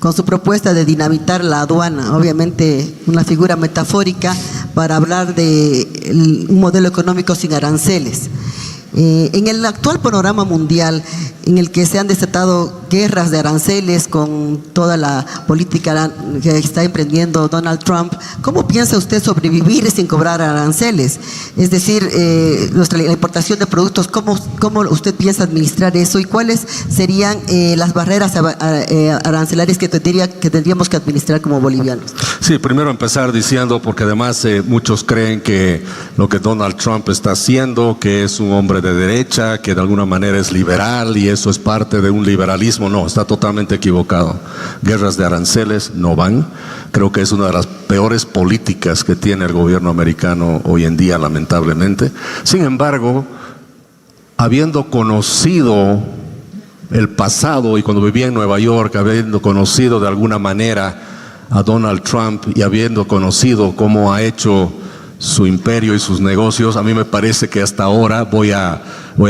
con su propuesta de dinamitar la aduana, obviamente una figura metafórica para hablar de un modelo económico sin aranceles. En el actual panorama mundial, en el que se han desatado guerras de aranceles con toda la política que está emprendiendo Donald Trump, ¿cómo piensa usted sobrevivir sin cobrar aranceles? Es decir, la importación de productos, ¿cómo usted piensa administrar eso y cuáles serían las barreras arancelarias que tendríamos que administrar como bolivianos? Sí, primero empezar diciendo, porque además muchos creen que lo que Donald Trump está haciendo, que es un hombre de derecha, que de alguna manera es liberal y eso es parte de un liberalismo. No, está totalmente equivocado. Guerras de aranceles no van. Creo que es una de las peores políticas que tiene el gobierno americano hoy en día, lamentablemente. Sin embargo, habiendo conocido el pasado y cuando vivía en Nueva York, habiendo conocido de alguna manera a Donald Trump y habiendo conocido cómo ha hecho su imperio y sus negocios, a mí me parece que hasta ahora, voy a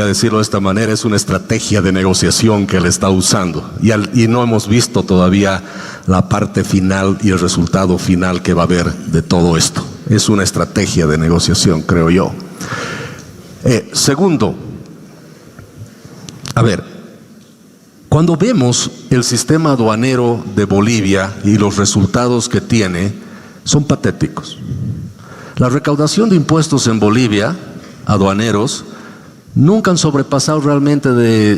decirlo de esta manera, es una estrategia de negociación que él está usando y no hemos visto todavía la parte final y el resultado final que va a haber de todo esto. Es una estrategia de negociación, creo yo. Segundo, a ver, cuando vemos el sistema aduanero de Bolivia y los resultados que tiene, son patéticos. La recaudación de impuestos en Bolivia, aduaneros, nunca han sobrepasado realmente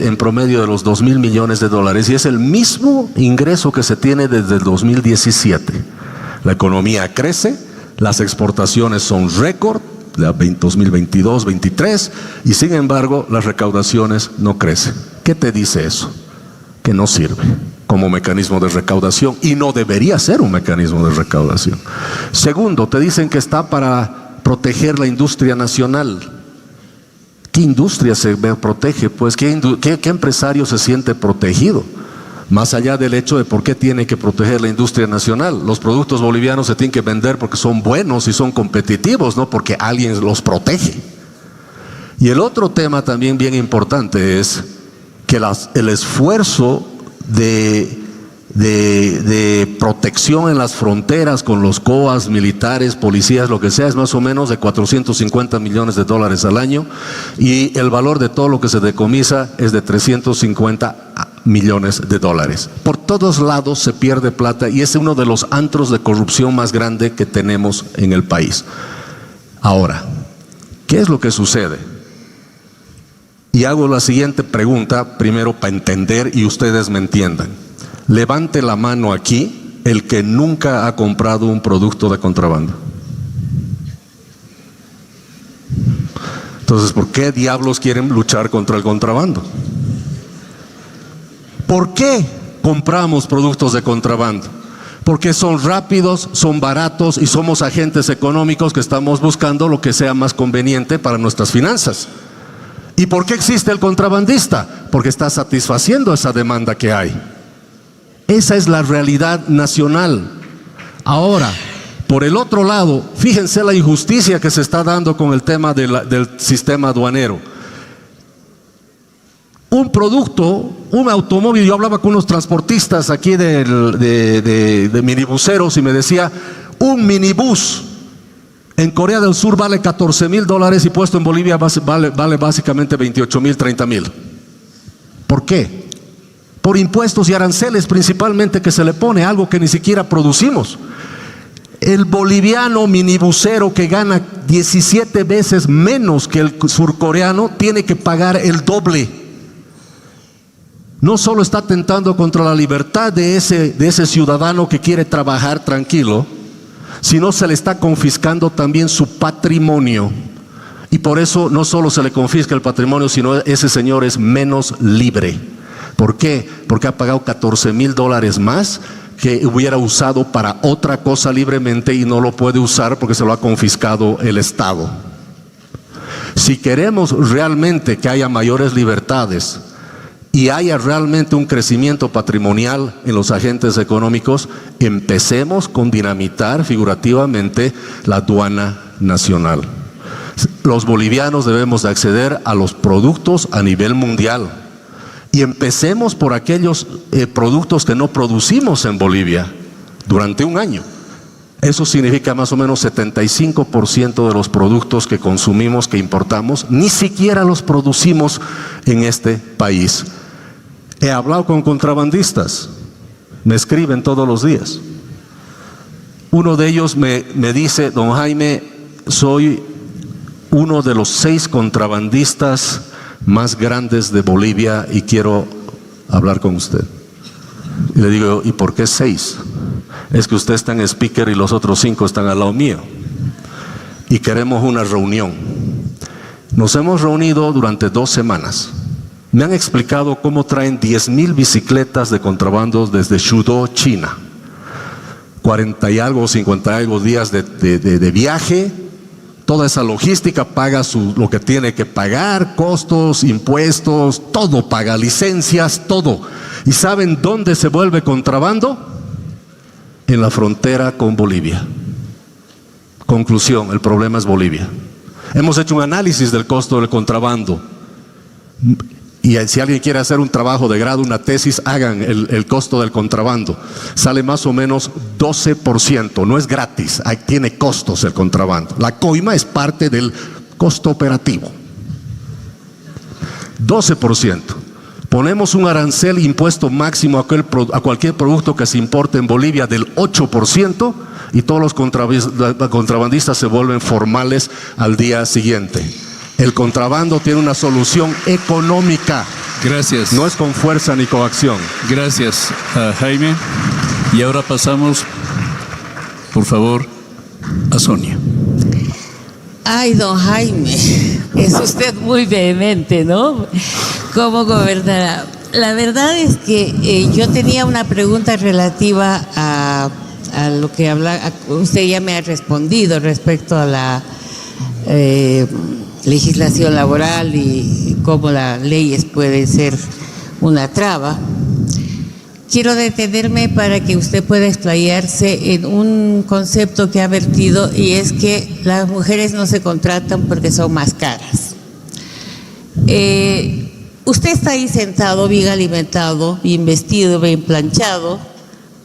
en promedio de los 2.000 millones de dólares y es el mismo ingreso que se tiene desde el 2017. La economía crece, las exportaciones son récord, 2022, 2023, y sin embargo las recaudaciones no crecen. ¿Qué te dice eso? Que no sirve como mecanismo de recaudación y no debería ser un mecanismo de recaudación. Segundo, te dicen que está para proteger la industria nacional. ¿Qué industria se protege? Pues ¿qué empresario se siente protegido? Más allá del hecho de por qué tiene que proteger la industria nacional. Los productos bolivianos se tienen que vender porque son buenos y son competitivos, no porque alguien los protege. Y el otro tema también bien importante es que el esfuerzo de protección en las fronteras con los COAS, militares, policías, lo que sea, es más o menos de 450 millones de dólares al año y el valor de todo lo que se decomisa es de 350 millones de dólares. Por todos lados se pierde plata y es uno de los antros de corrupción más grande que tenemos en el país. Ahora, ¿qué es lo que sucede? Y hago la siguiente pregunta, primero para entender y ustedes me entiendan. Levante la mano aquí el que nunca ha comprado un producto de contrabando. Entonces, ¿por qué diablos quieren luchar contra el contrabando? ¿Por qué compramos productos de contrabando? Porque son rápidos, son baratos y somos agentes económicos que estamos buscando lo que sea más conveniente para nuestras finanzas. ¿Y por qué existe el contrabandista? Porque está satisfaciendo esa demanda que hay. Esa es la realidad nacional. Ahora, por el otro lado, fíjense la injusticia que se está dando con el tema del sistema aduanero. Un producto, un automóvil, yo hablaba con unos transportistas aquí de minibuseros y me decía, un minibús en Corea del Sur vale $14,000 y puesto en Bolivia vale básicamente 28,000, 30,000. ¿Por qué? Por impuestos y aranceles principalmente que se le pone, algo que ni siquiera producimos. El boliviano minibusero que gana 17 veces menos que el surcoreano tiene que pagar el doble. No solo está atentando contra la libertad de ese ciudadano que quiere trabajar tranquilo, sino se le está confiscando también su patrimonio. Y por eso no solo se le confisca el patrimonio, sino ese señor es menos libre. ¿Por qué? Porque ha pagado $14,000 más que hubiera usado para otra cosa libremente y no lo puede usar porque se lo ha confiscado el Estado. Si queremos realmente que haya mayores libertades y haya realmente un crecimiento patrimonial en los agentes económicos, empecemos con dinamitar figurativamente la aduana nacional. Los bolivianos debemos de acceder a los productos a nivel mundial Y empecemos por aquellos productos que no producimos en Bolivia durante un año. Eso significa más o menos 75% de los productos que consumimos, que importamos, ni siquiera los producimos en este país. He hablado con contrabandistas, me escriben todos los días. Uno de ellos me dice: don Jaime, soy uno de los 6 contrabandistas más grandes de Bolivia y quiero hablar con usted. Y le digo: ¿y por qué 6? Es que usted está en speaker y los otros 5 están al lado mío. Y queremos una reunión. Nos hemos reunido durante 2 semanas. Me han explicado cómo traen 10,000 bicicletas de contrabando desde Shudou, China. 40 y algo, 50 y algo días de viaje. Toda esa logística, paga lo que tiene que pagar, costos, impuestos, todo paga, licencias, todo. ¿Y saben dónde se vuelve contrabando? En la frontera con Bolivia. Conclusión: el problema es Bolivia. Hemos hecho un análisis del costo del contrabando. Y si alguien quiere hacer un trabajo de grado, una tesis, hagan el costo del contrabando. Sale más o menos 12%, no es gratis, tiene costos el contrabando. La coima es parte del costo operativo. 12%. Ponemos un arancel, impuesto máximo a cualquier producto que se importe en Bolivia del 8%, y todos los contrabandistas se vuelven formales al día siguiente. El contrabando tiene una solución económica. Gracias. No es con fuerza ni coacción. Gracias, Jaime. Y ahora pasamos, por favor, a Sonia. Ay, don Jaime, es usted muy vehemente, ¿no? ¿Cómo gobernará? La verdad es que yo tenía una pregunta relativa a lo que usted ya me ha respondido respecto a la legislación laboral y cómo las leyes pueden ser una traba. Quiero detenerme para que usted pueda explayarse en un concepto que ha vertido, y es que las mujeres no se contratan porque son más caras. Usted está ahí sentado, bien alimentado, bien vestido, bien planchado,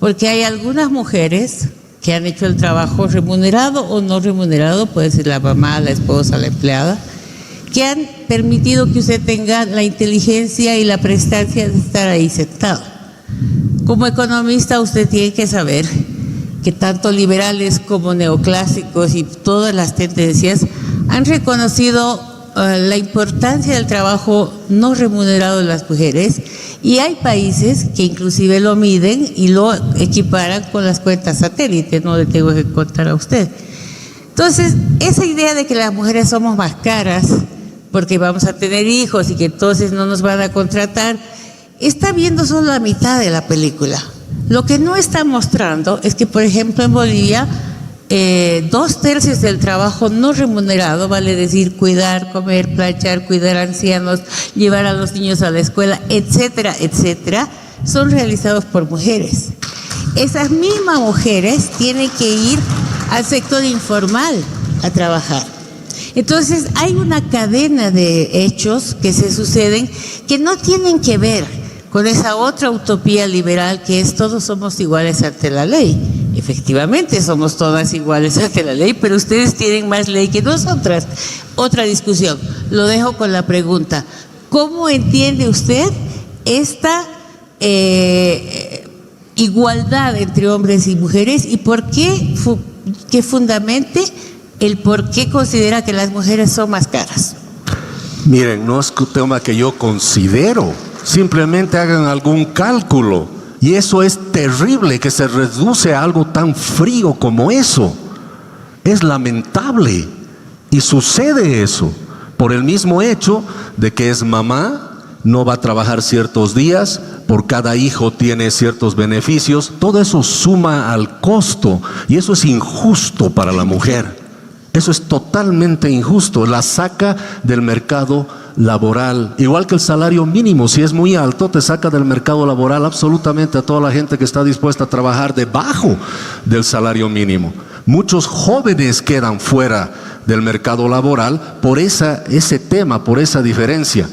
porque hay algunas mujeres que han hecho el trabajo remunerado o no remunerado, puede ser la mamá, la esposa, la empleada, que han permitido que usted tenga la inteligencia y la prestancia de estar ahí sentado. Como economista, usted tiene que saber que tanto liberales como neoclásicos y todas las tendencias han reconocido la importancia del trabajo no remunerado de las mujeres, y hay países que inclusive lo miden y lo equiparan con las cuentas satélites, no le tengo que contar a usted. Entonces, esa idea de que las mujeres somos más caras porque vamos a tener hijos y que entonces no nos van a contratar, está viendo solo la mitad de la película. Lo que no está mostrando es que, por ejemplo, en Bolivia, 2/3 del trabajo no remunerado, vale decir cuidar, comer, planchar, cuidar a ancianos, llevar a los niños a la escuela, etcétera, etcétera, son realizados por mujeres. Esas mismas mujeres tienen que ir al sector informal a trabajar. Entonces hay una cadena de hechos que se suceden que no tienen que ver con esa otra utopía liberal que es todos somos iguales ante la ley. Efectivamente somos todas iguales ante la ley, pero ustedes tienen más ley que nosotras. Otra discusión. Lo dejo con la pregunta: ¿cómo entiende usted esta igualdad entre hombres y mujeres, y por qué que fundamente el por qué considera que las mujeres son más caras? Miren, no es un tema que yo considero, simplemente hagan algún cálculo, y eso es terrible, que se reduce a algo tan frío como eso. Es lamentable, y sucede eso por el mismo hecho de que es mamá, no va a trabajar ciertos días, por cada hijo tiene ciertos beneficios. Todo eso suma al costo, y eso es injusto para la mujer. Eso es totalmente injusto, la saca del mercado laboral, igual que el salario mínimo. Si es muy alto, te saca del mercado laboral absolutamente a toda la gente que está dispuesta a trabajar debajo del salario mínimo. Muchos jóvenes quedan fuera del mercado laboral por ese tema, por esa diferencia.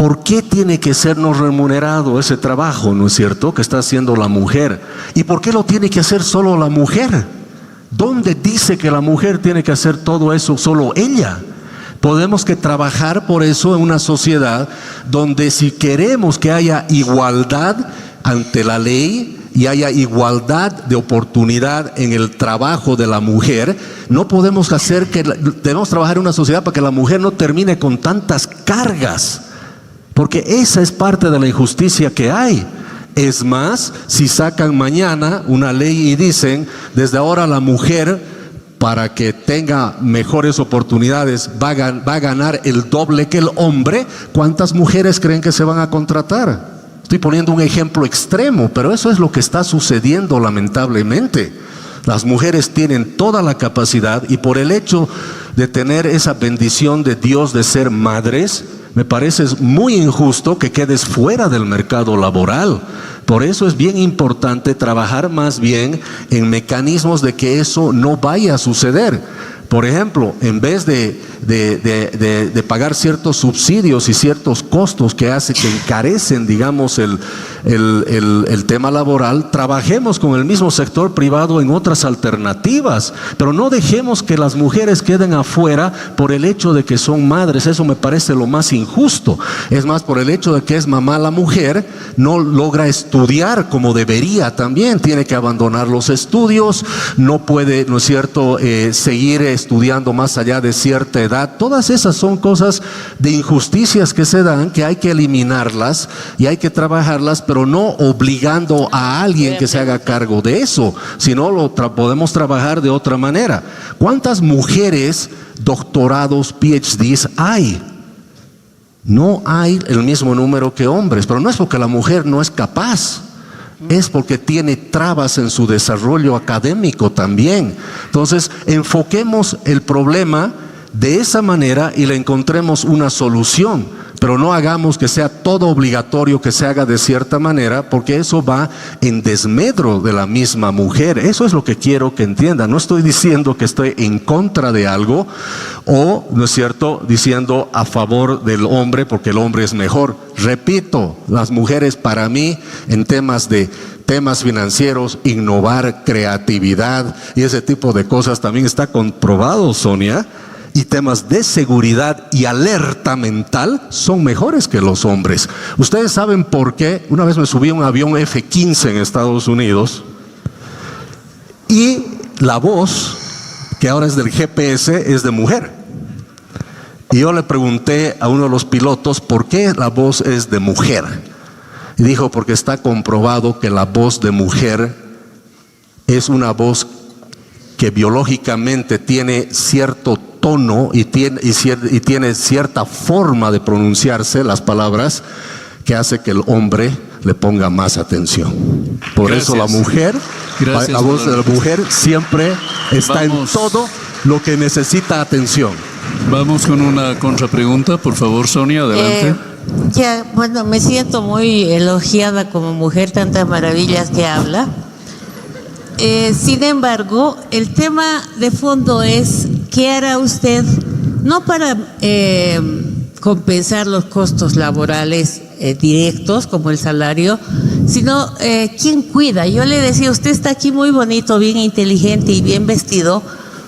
¿por qué tiene que ser no remunerado ese trabajo, no es cierto?, que está haciendo la mujer? ¿Y por qué lo tiene que hacer solo la mujer? ¿Dónde dice que la mujer tiene que hacer todo eso solo ella? Podemos que trabajar por eso en una sociedad donde, si queremos que haya igualdad ante la ley y haya igualdad de oportunidad en el trabajo de la mujer, no podemos hacer que, debemos trabajar en una sociedad para que la mujer no termine con tantas cargas, porque esa es parte de la injusticia que hay. Es más, si sacan mañana una ley y dicen, desde ahora la mujer, para que tenga mejores oportunidades, va a ganar el doble que el hombre, ¿cuántas mujeres creen que se van a contratar? Estoy poniendo un ejemplo extremo, pero eso es lo que está sucediendo lamentablemente. Las mujeres tienen toda la capacidad, y por el hecho de tener esa bendición de Dios de ser madres, me parece muy injusto que quedes fuera del mercado laboral. Por eso es bien importante trabajar más bien en mecanismos de que eso no vaya a suceder. Por ejemplo, en vez de pagar ciertos subsidios y ciertos costos que encarecen, digamos, el tema laboral, trabajemos con el mismo sector privado en otras alternativas, pero no dejemos que las mujeres queden afuera por el hecho de que son madres. Eso me parece lo más injusto. Es más, por el hecho de que es mamá la mujer, no logra estudiar como debería también, tiene que abandonar los estudios, no puede, ¿no es cierto?, seguir estudiando más allá de cierta edad. Todas esas son cosas de injusticias que se dan, que hay que eliminarlas y hay que trabajarlas, pero no obligando a alguien que se haga cargo de eso, sino podemos trabajar de otra manera. ¿Cuántas mujeres doctorados, PhDs hay? No hay el mismo número que hombres, pero no es porque la mujer no es capaz, es porque tiene trabas en su desarrollo académico también. Entonces, enfoquemos el problema de esa manera y le encontremos una solución, pero no hagamos que sea todo obligatorio que se haga de cierta manera, porque eso va en desmedro de la misma mujer. Eso es lo que quiero que entiendan. No estoy diciendo que estoy en contra de algo o, ¿no es cierto?, diciendo a favor del hombre porque el hombre es mejor. Repito, las mujeres, para mí, en temas financieros, innovar, creatividad y ese tipo de cosas también está comprobado, Sonia. Y temas de seguridad y alerta mental son mejores que los hombres. Ustedes saben por qué. Una vez me subí a un avión F-15 en Estados Unidos y la voz, que ahora es del GPS, es de mujer. Y yo le pregunté a uno de los pilotos por qué la voz es de mujer. Y dijo, porque está comprobado que la voz de mujer es una voz que biológicamente tiene cierto tono y tiene cierta forma de pronunciarse las palabras que hace que el hombre le ponga más atención. Por eso la mujer, la voz de la mujer siempre está en todo lo que necesita atención. Vamos con una contrapregunta, por favor, Sonia, adelante. Bueno, me siento muy elogiada como mujer, tantas maravillas que habla. Sin embargo, el tema de fondo es, ¿qué hará usted? No para compensar los costos laborales directos, como el salario, sino ¿quién cuida? Yo le decía, usted está aquí muy bonito, bien inteligente y bien vestido,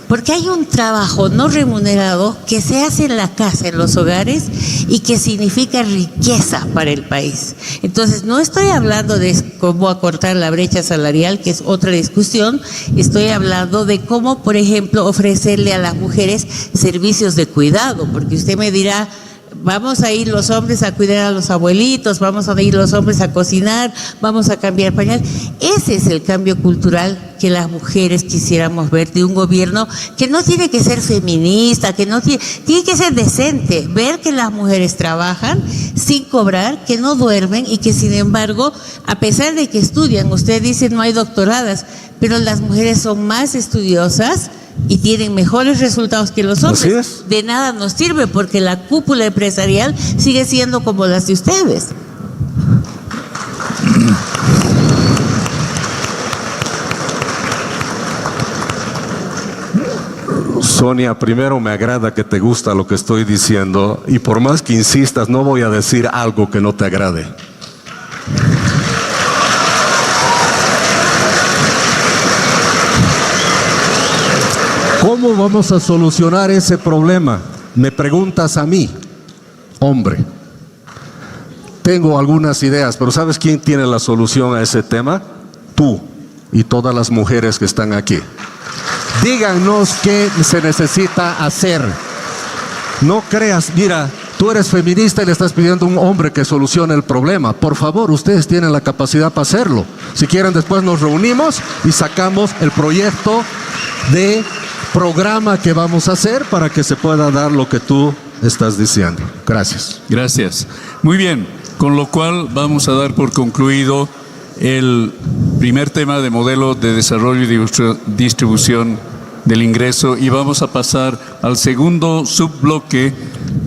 porque hay un trabajo no remunerado que se hace en la casa, en los hogares, y que significa riqueza para el país. Entonces, no estoy hablando de cómo acortar la brecha salarial, que es otra discusión. Estoy hablando de cómo, por ejemplo, ofrecerle a las mujeres servicios de cuidado, porque usted me dirá, vamos a ir los hombres a cuidar a los abuelitos, vamos a ir los hombres a cocinar, vamos a cambiar pañal. Ese es el cambio cultural que las mujeres quisiéramos ver de un gobierno que no tiene que ser feminista, que no tiene que ser decente, ver que las mujeres trabajan sin cobrar, que no duermen y que sin embargo, a pesar de que estudian, usted dice no hay doctoradas, pero las mujeres son más estudiosas y tienen mejores resultados que los hombres. Así es. De nada nos sirve porque la cúpula empresarial sigue siendo como las de ustedes. Sonia, primero me agrada que te gusta lo que estoy diciendo y por más que insistas no voy a decir algo que no te agrade. ¿Cómo vamos a solucionar ese problema? Me preguntas a mí, hombre. Tengo algunas ideas, pero ¿sabes quién tiene la solución a ese tema? Tú y todas las mujeres que están aquí. Díganos qué se necesita hacer. No creas, mira, tú eres feminista y le estás pidiendo a un hombre que solucione el problema. Por favor, ustedes tienen la capacidad para hacerlo. Si quieren, después nos reunimos y sacamos el proyecto de programa que vamos a hacer para que se pueda dar lo que tú estás diciendo. Gracias. Gracias. Muy bien, con lo cual vamos a dar por concluido el primer tema de modelo de desarrollo y distribución del ingreso y vamos a pasar al segundo subbloque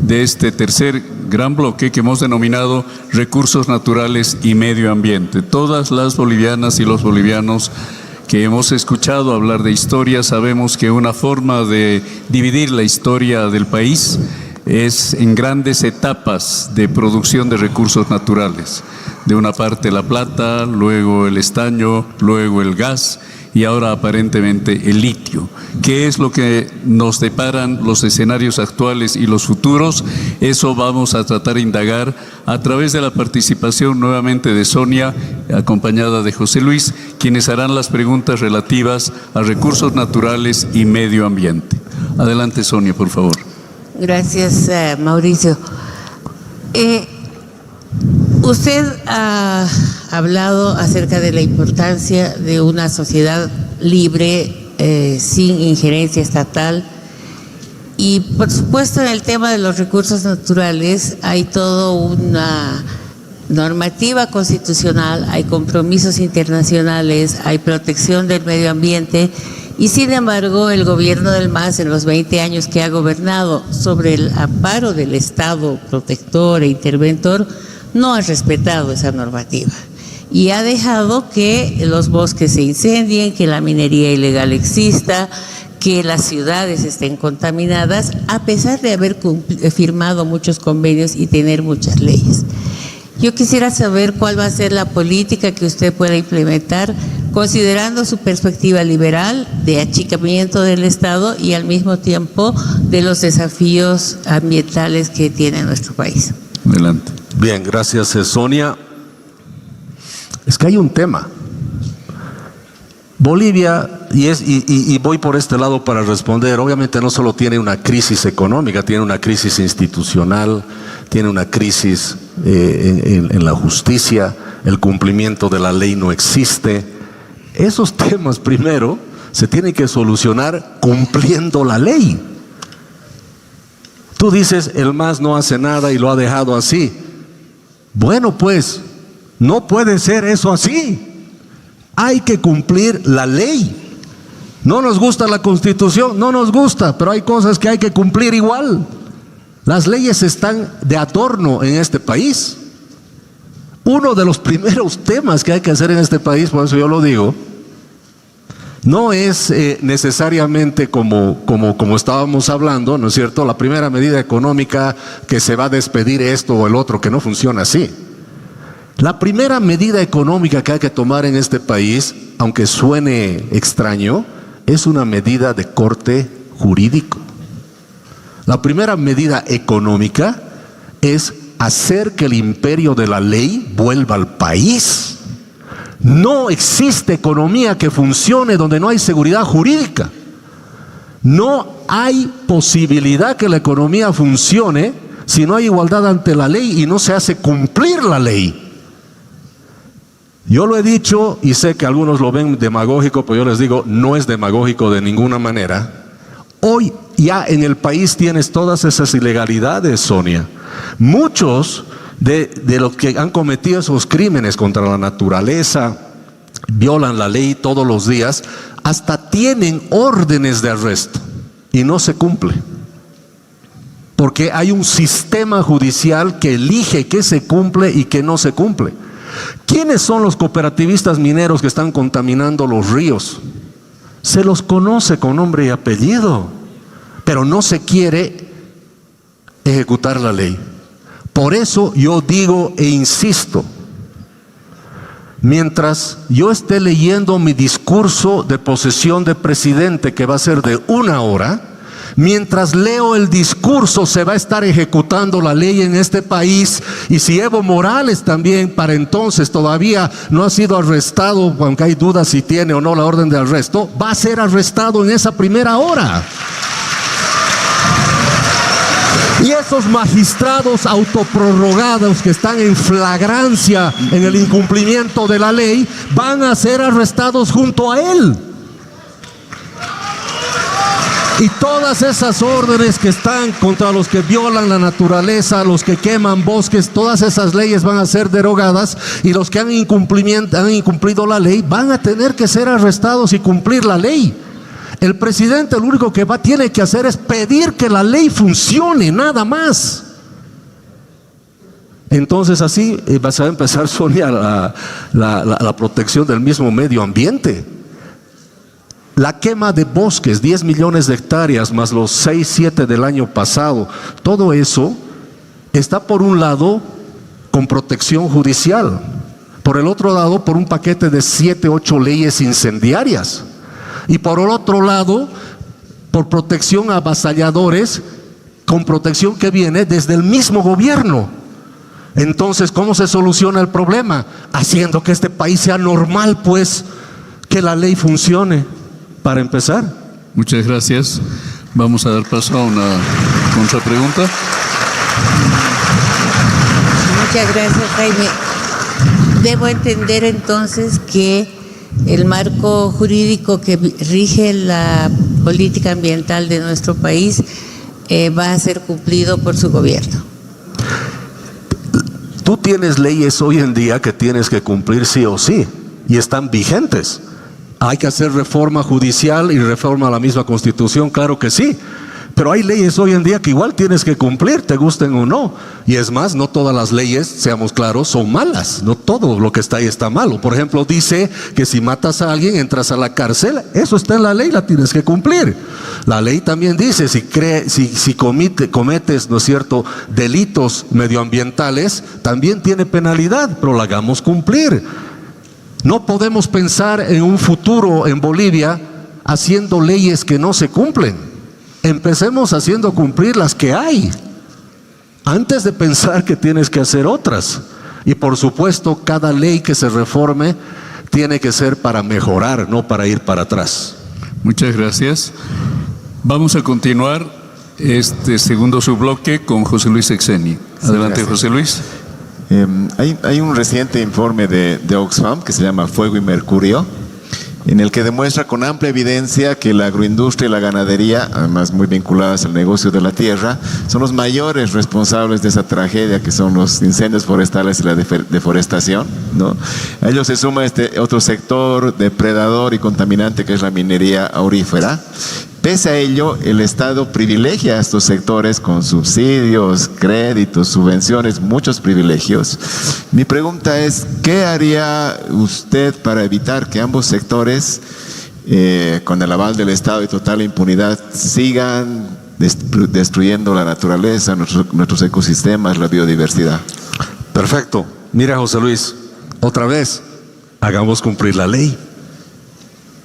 de este tercer gran bloque que hemos denominado recursos naturales y medio ambiente. Todas las bolivianas y los bolivianos que hemos escuchado hablar de historia sabemos que una forma de dividir la historia del país es en grandes etapas de producción de recursos naturales. De una parte la plata, luego el estaño, luego el gas y ahora aparentemente el litio. ¿Qué es lo que nos deparan los escenarios actuales y los futuros? Eso vamos a tratar de indagar a través de la participación nuevamente de Sonia, acompañada de José Luis, quienes harán las preguntas relativas a recursos naturales y medio ambiente. Adelante, Sonia, por favor. Gracias, Mauricio. Usted ha hablado acerca de la importancia de una sociedad libre, sin injerencia estatal, y por supuesto en el tema de los recursos naturales hay toda una normativa constitucional, hay compromisos internacionales, hay protección del medio ambiente. Y sin embargo, el gobierno del MAS en los 20 años que ha gobernado sobre el amparo del Estado protector e interventor, no ha respetado esa normativa. Y ha dejado que los bosques se incendien, que la minería ilegal exista, que las ciudades estén contaminadas, a pesar de haber firmado muchos convenios y tener muchas leyes. Yo quisiera saber cuál va a ser la política que usted pueda implementar, considerando su perspectiva liberal de achicamiento del Estado y al mismo tiempo de los desafíos ambientales que tiene nuestro país. Adelante. Bien, gracias, Sonia. Es que hay un tema. Bolivia, y voy por este lado para responder, obviamente no solo tiene una crisis económica, tiene una crisis institucional, tiene una crisis en la justicia, el cumplimiento de la ley no existe. Esos temas primero se tienen que solucionar cumpliendo la ley. Tú dices, el MAS no hace nada y lo ha dejado así. Bueno, pues, no puede ser eso así. Hay que cumplir la ley. ¿No nos gusta la Constitución? No nos gusta, pero hay cosas que hay que cumplir igual. Las leyes están de adorno en este país. Uno de los primeros temas que hay que hacer en este país, por eso yo lo digo, no es necesariamente como estábamos hablando, ¿no es cierto? La primera medida económica que se va a despedir esto o el otro, que no funciona así. La primera medida económica que hay que tomar en este país, aunque suene extraño, es una medida de corte jurídico. La primera medida económica es hacer que el imperio de la ley vuelva al país. No existe economía que funcione donde no hay seguridad jurídica. No hay posibilidad que la economía funcione si no hay igualdad ante la ley y no se hace cumplir la ley. Yo lo he dicho y sé que algunos lo ven demagógico, pero yo les digo, no es demagógico de ninguna manera. Hoy ya en el país tienes todas esas ilegalidades, Sonia. Muchos de los que han cometido esos crímenes contra la naturaleza, violan la ley todos los días, hasta tienen órdenes de arresto y no se cumple. Porque hay un sistema judicial que elige qué se cumple y qué no se cumple. ¿Quiénes son los cooperativistas mineros que están contaminando los ríos? Se los conoce con nombre y apellido. pero no se quiere ejecutar la ley. Por eso yo digo e insisto, mientras yo esté leyendo mi discurso de posesión de presidente, que va a ser de 1 hora, mientras leo el discurso se va a estar ejecutando la ley en este país. Y si Evo Morales también para entonces todavía no ha sido arrestado, aunque hay dudas si tiene o no la orden de arresto, va a ser arrestado en esa primera hora. Y esos magistrados autoprorrogados que están en flagrancia en el incumplimiento de la ley van a ser arrestados junto a él. Y todas esas órdenes que están contra los que violan la naturaleza, los que queman bosques, todas esas leyes van a ser derogadas, y los que han incumplido la ley van a tener que ser arrestados y cumplir la ley. El presidente lo único que tiene que hacer es pedir que la ley funcione, nada más. Entonces así vas a empezar, Sonia, la protección del mismo medio ambiente. La quema de bosques, 10 millones de hectáreas más los 6, 7 del año pasado, todo eso está por un lado con protección judicial, por el otro lado por un paquete de 7, 8 leyes incendiarias, y por el otro lado por protección a avasalladores, con protección que viene desde el mismo gobierno. Entonces, ¿cómo se soluciona el problema? Haciendo que este país sea normal, pues, que la ley funcione. Para empezar. Muchas gracias. Vamos a dar paso a una contrapregunta. Muchas gracias, Jaime. Debo entender entonces que el marco jurídico que rige la política ambiental de nuestro país va a ser cumplido por su gobierno. Tú tienes leyes hoy en día que tienes que cumplir sí o sí, y están vigentes. Hay que hacer reforma judicial y reforma a la misma Constitución, claro que sí. Pero hay leyes hoy en día que igual tienes que cumplir, te gusten o no. Y es más, no todas las leyes, seamos claros, son malas. No todo lo que está ahí está malo. Por ejemplo, dice que si matas a alguien entras a la cárcel. Eso está en la ley, la tienes que cumplir. La ley también dice, si cometes, ¿no es cierto?, delitos medioambientales, también tiene penalidad, pero la hagamos cumplir. No podemos pensar en un futuro en Bolivia haciendo leyes que no se cumplen. Empecemos haciendo cumplir las que hay, antes de pensar que tienes que hacer otras. Y por supuesto, cada ley que se reforme tiene que ser para mejorar, no para ir para atrás. Muchas gracias. Vamos a continuar este segundo subbloque con José Luis Exeni. Adelante, sí, José Luis. Hay un reciente informe de Oxfam que se llama Fuego y Mercurio, en el que demuestra con amplia evidencia que la agroindustria y la ganadería, además muy vinculadas al negocio de la tierra, son los mayores responsables de esa tragedia que son los incendios forestales y la deforestación, ¿no? A ello se suma este otro sector depredador y contaminante que es la minería aurífera. Pese a ello, el Estado privilegia a estos sectores con subsidios, créditos, subvenciones, muchos privilegios. Mi pregunta es, ¿qué haría usted para evitar que ambos sectores, con el aval del Estado y total impunidad, sigan destruyendo la naturaleza, nuestros ecosistemas, la biodiversidad? Perfecto. Mira, José Luis, otra vez, hagamos cumplir la ley.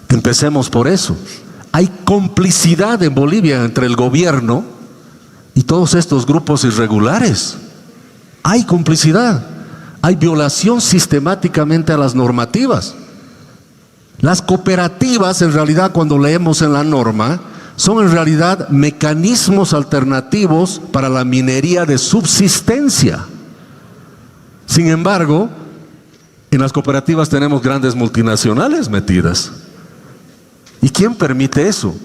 Empecemos por eso. Hay complicidad en Bolivia entre el gobierno y todos estos grupos irregulares. Hay complicidad. Hay violación sistemáticamente a las normativas. Las cooperativas, en realidad, cuando leemos en la norma, son en realidad mecanismos alternativos para la minería de subsistencia. Sin embargo, en las cooperativas tenemos grandes multinacionales metidas. ¿Y quién permite eso?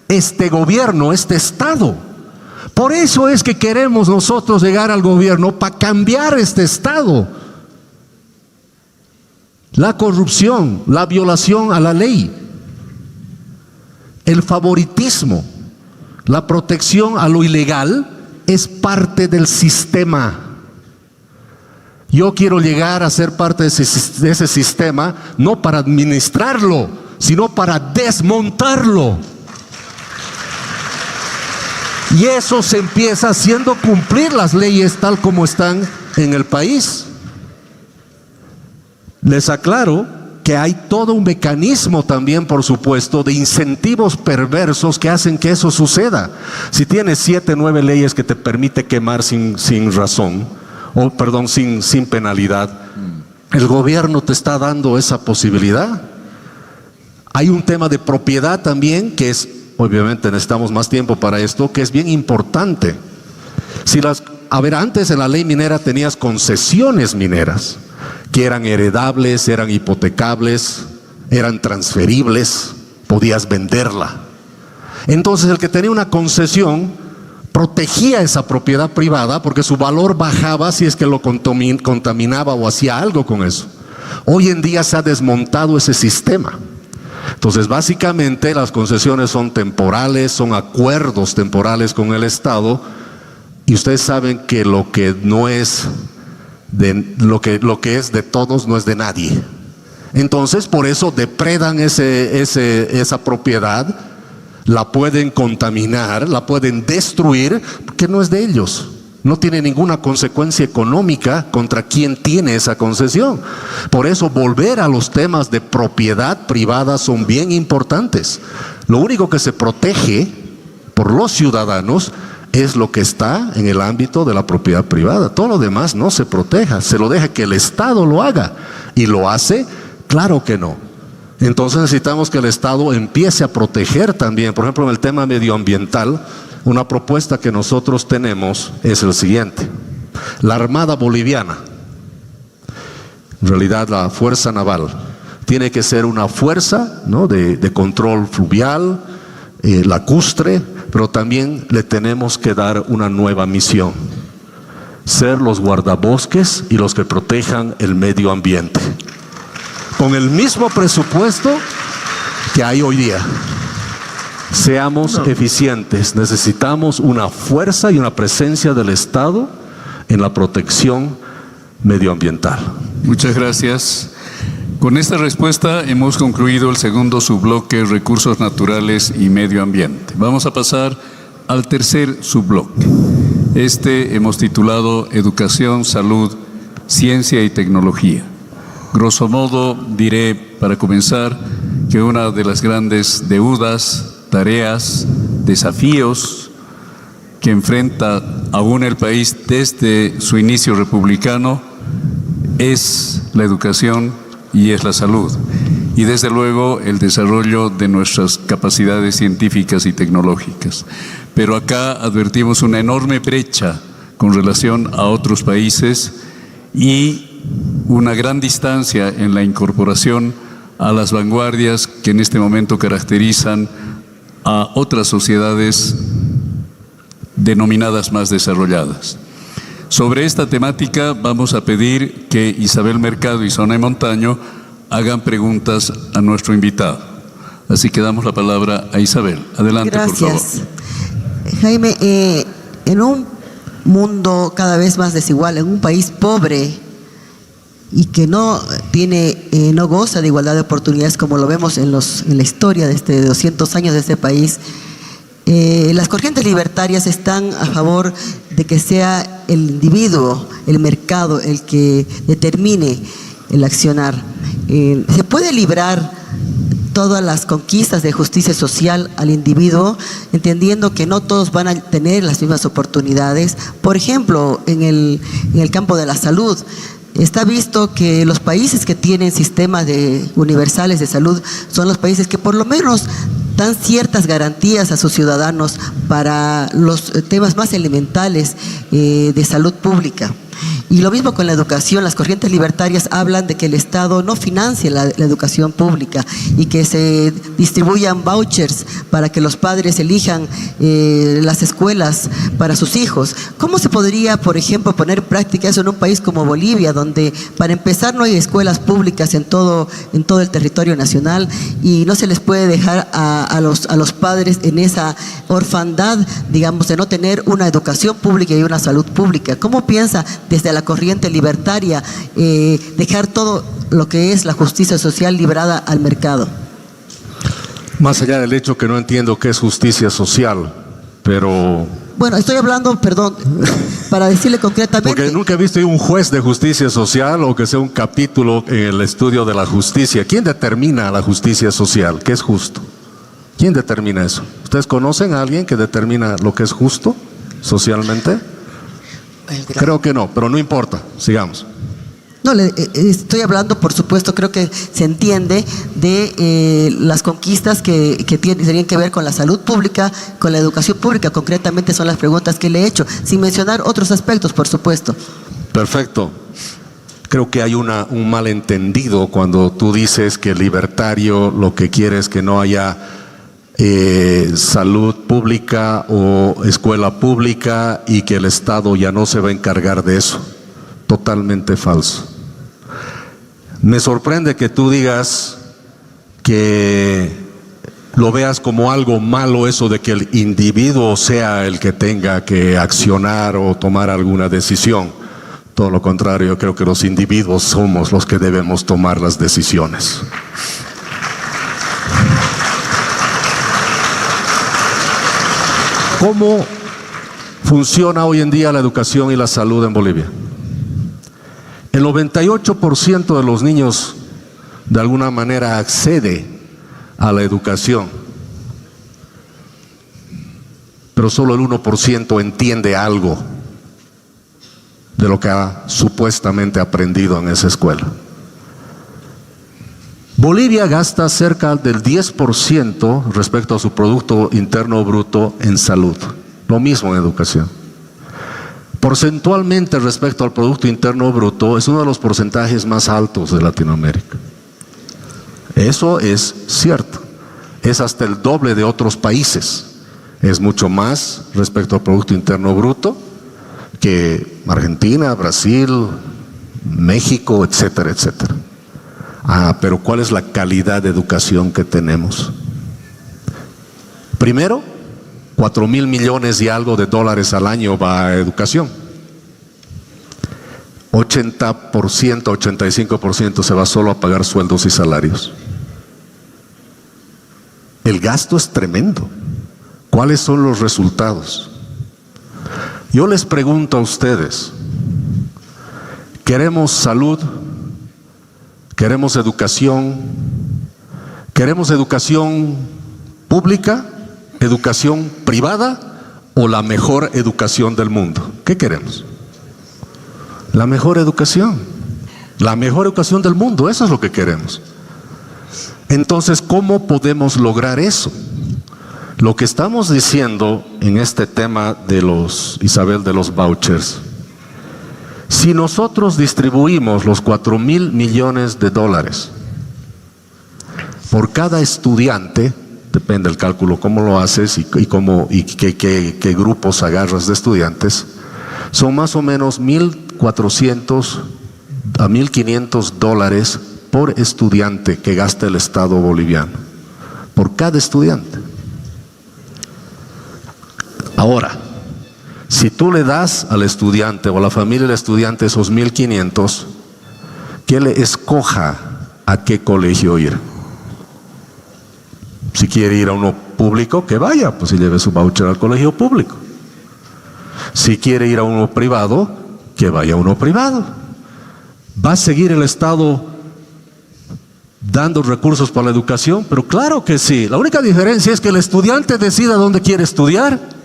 Este gobierno, este Estado. Por eso es que queremos nosotros llegar al gobierno para cambiar este Estado. La corrupción, la violación a la ley, el favoritismo, la protección a lo ilegal es parte del sistema. Yo quiero llegar a ser parte de ese sistema, no para administrarlo, sino para desmontarlo. Y eso se empieza haciendo cumplir las leyes tal como están en el país. Les aclaro que hay todo un mecanismo también, por supuesto, de incentivos perversos que hacen que eso suceda. Si tienes 7, 9 leyes que te permite quemar sin razón, o perdón, sin penalidad, el gobierno te está dando esa posibilidad. Hay un tema de propiedad también que es, obviamente necesitamos más tiempo para esto, que es bien importante. Antes en la ley minera tenías concesiones mineras, que eran heredables, eran hipotecables, eran transferibles, podías venderla. Entonces el que tenía una concesión protegía esa propiedad privada porque su valor bajaba si es que lo contaminaba o hacía algo con eso. Hoy en día se ha desmontado ese sistema. Entonces básicamente las concesiones son temporales, son acuerdos temporales con el Estado, y ustedes saben que lo que no es lo que es de todos no es de nadie. Entonces por eso depredan esa propiedad, la pueden contaminar, la pueden destruir, porque no es de ellos. No tiene ninguna consecuencia económica contra quien tiene esa concesión. Por eso volver a los temas de propiedad privada son bien importantes. Lo único que se protege por los ciudadanos es lo que está en el ámbito de la propiedad privada. Todo lo demás no se proteja, se lo deja que el Estado lo haga. ¿Y lo hace? Claro que no. Entonces necesitamos que el Estado empiece a proteger también. Por ejemplo, en el tema medioambiental, una propuesta que nosotros tenemos es el siguiente: la Armada Boliviana, en realidad la Fuerza Naval, tiene que ser una fuerza, ¿no?, de control fluvial, lacustre, pero también le tenemos que dar una nueva misión: ser los guardabosques y los que protejan el medio ambiente, con el mismo presupuesto que hay hoy día. Seamos eficientes. Necesitamos una fuerza y una presencia del Estado en la protección medioambiental. Muchas gracias. Con esta respuesta hemos concluido el segundo subbloque, recursos naturales y medio ambiente. Vamos a pasar al tercer subbloque. Hemos titulado Educación, Salud, Ciencia y Tecnología. Grosso modo diré, para comenzar, que una de las grandes deudas, tareas, desafíos que enfrenta aún el país desde su inicio republicano es la educación y es la salud, y desde luego el desarrollo de nuestras capacidades científicas y tecnológicas. Pero acá advertimos una enorme brecha con relación a otros países y una gran distancia en la incorporación a las vanguardias que en este momento caracterizan a otras sociedades denominadas más desarrolladas. Sobre esta temática vamos a pedir que Isabel Mercado y Sonia Montaño hagan preguntas a nuestro invitado. Así que damos la palabra a Isabel. Adelante, gracias, por favor. Jaime, en un mundo cada vez más desigual, en un país pobre y que no goza de igualdad de oportunidades, como lo vemos en la historia de 200 años de este país, las corrientes libertarias están a favor de que sea el individuo, el mercado, el que determine el accionar. Se puede librar todas las conquistas de justicia social al individuo, entendiendo que no todos van a tener las mismas oportunidades. Por ejemplo, en el campo de la salud, está visto que los países que tienen sistemas universales de salud son los países que por lo menos dan ciertas garantías a sus ciudadanos para los temas más elementales de salud pública. Y lo mismo con la educación. Las corrientes libertarias hablan de que el Estado no financie la educación pública y que se distribuyan vouchers para que los padres elijan las escuelas para sus hijos. ¿Cómo se podría, por ejemplo, poner en práctica eso en un país como Bolivia, donde para empezar no hay escuelas públicas en todo el territorio nacional y no se les puede dejar a los padres en esa orfandad, digamos, de no tener una educación pública y una salud pública? ¿Cómo piensa desde la corriente libertaria dejar todo lo que es la justicia social librada al mercado? Más allá del hecho que no entiendo qué es justicia social, pero... Bueno, estoy hablando, perdón, para decirle concretamente. Porque nunca he visto un juez de justicia social o que sea un capítulo en el estudio de la justicia. ¿Quién determina la justicia social? ¿Qué es justo? ¿Quién determina eso? ¿Ustedes conocen a alguien que determina lo que es justo socialmente? Creo que no, pero no importa. Sigamos. No, estoy hablando, por supuesto, creo que se entiende de las conquistas que tenían que ver con la salud pública, con la educación pública. Concretamente son las preguntas que le he hecho, sin mencionar otros aspectos, por supuesto. Perfecto. Creo que hay un malentendido cuando tú dices que el libertario lo que quiere es que no haya salud pública o escuela pública y que el Estado ya no se va a encargar de eso. Totalmente falso. Me sorprende que tú digas que lo veas como algo malo eso de que el individuo sea el que tenga que accionar o tomar alguna decisión. Todo lo contrario, yo creo que los individuos somos los que debemos tomar las decisiones. ¿Cómo funciona hoy en día la educación y la salud en Bolivia? El 98% de los niños de alguna manera accede a la educación, pero solo el 1% entiende algo de lo que ha supuestamente aprendido en esa escuela. Bolivia gasta cerca del 10% respecto a su Producto Interno Bruto en salud, lo mismo en educación. Porcentualmente respecto al Producto Interno Bruto es uno de los porcentajes más altos de Latinoamérica. Eso es cierto, es hasta el doble de otros países, es mucho más respecto al Producto Interno Bruto que Argentina, Brasil, México, etcétera, etcétera. Pero ¿cuál es la calidad de educación que tenemos? Primero, 4.000 millones y algo de dólares al año va a educación. 80%, 85% se va solo a pagar sueldos y salarios. El gasto es tremendo. ¿Cuáles son los resultados? Yo les pregunto a ustedes, ¿queremos salud? ¿Queremos educación? ¿Queremos educación pública? ¿Educación privada o la mejor educación del mundo? ¿Qué queremos? La mejor educación. La mejor educación del mundo, eso es lo que queremos. Entonces, ¿cómo podemos lograr eso? Lo que estamos diciendo en este tema de Isabel, de los vouchers, si nosotros distribuimos los 4.000 millones de dólares por cada estudiante, depende del cálculo, cómo lo haces y qué grupos agarras de estudiantes, son más o menos 1.400 a 1.500 dólares por estudiante que gasta el Estado boliviano, por cada estudiante. Ahora, si tú le das al estudiante o a la familia del estudiante esos 1.500, que le escoja a qué colegio ir. Si quiere ir a uno público, que vaya, pues y lleve su voucher al colegio público. Si quiere ir a uno privado, que vaya a uno privado. ¿Va a seguir el Estado dando recursos para la educación? Pero claro que sí. La única diferencia es que el estudiante decida dónde quiere estudiar.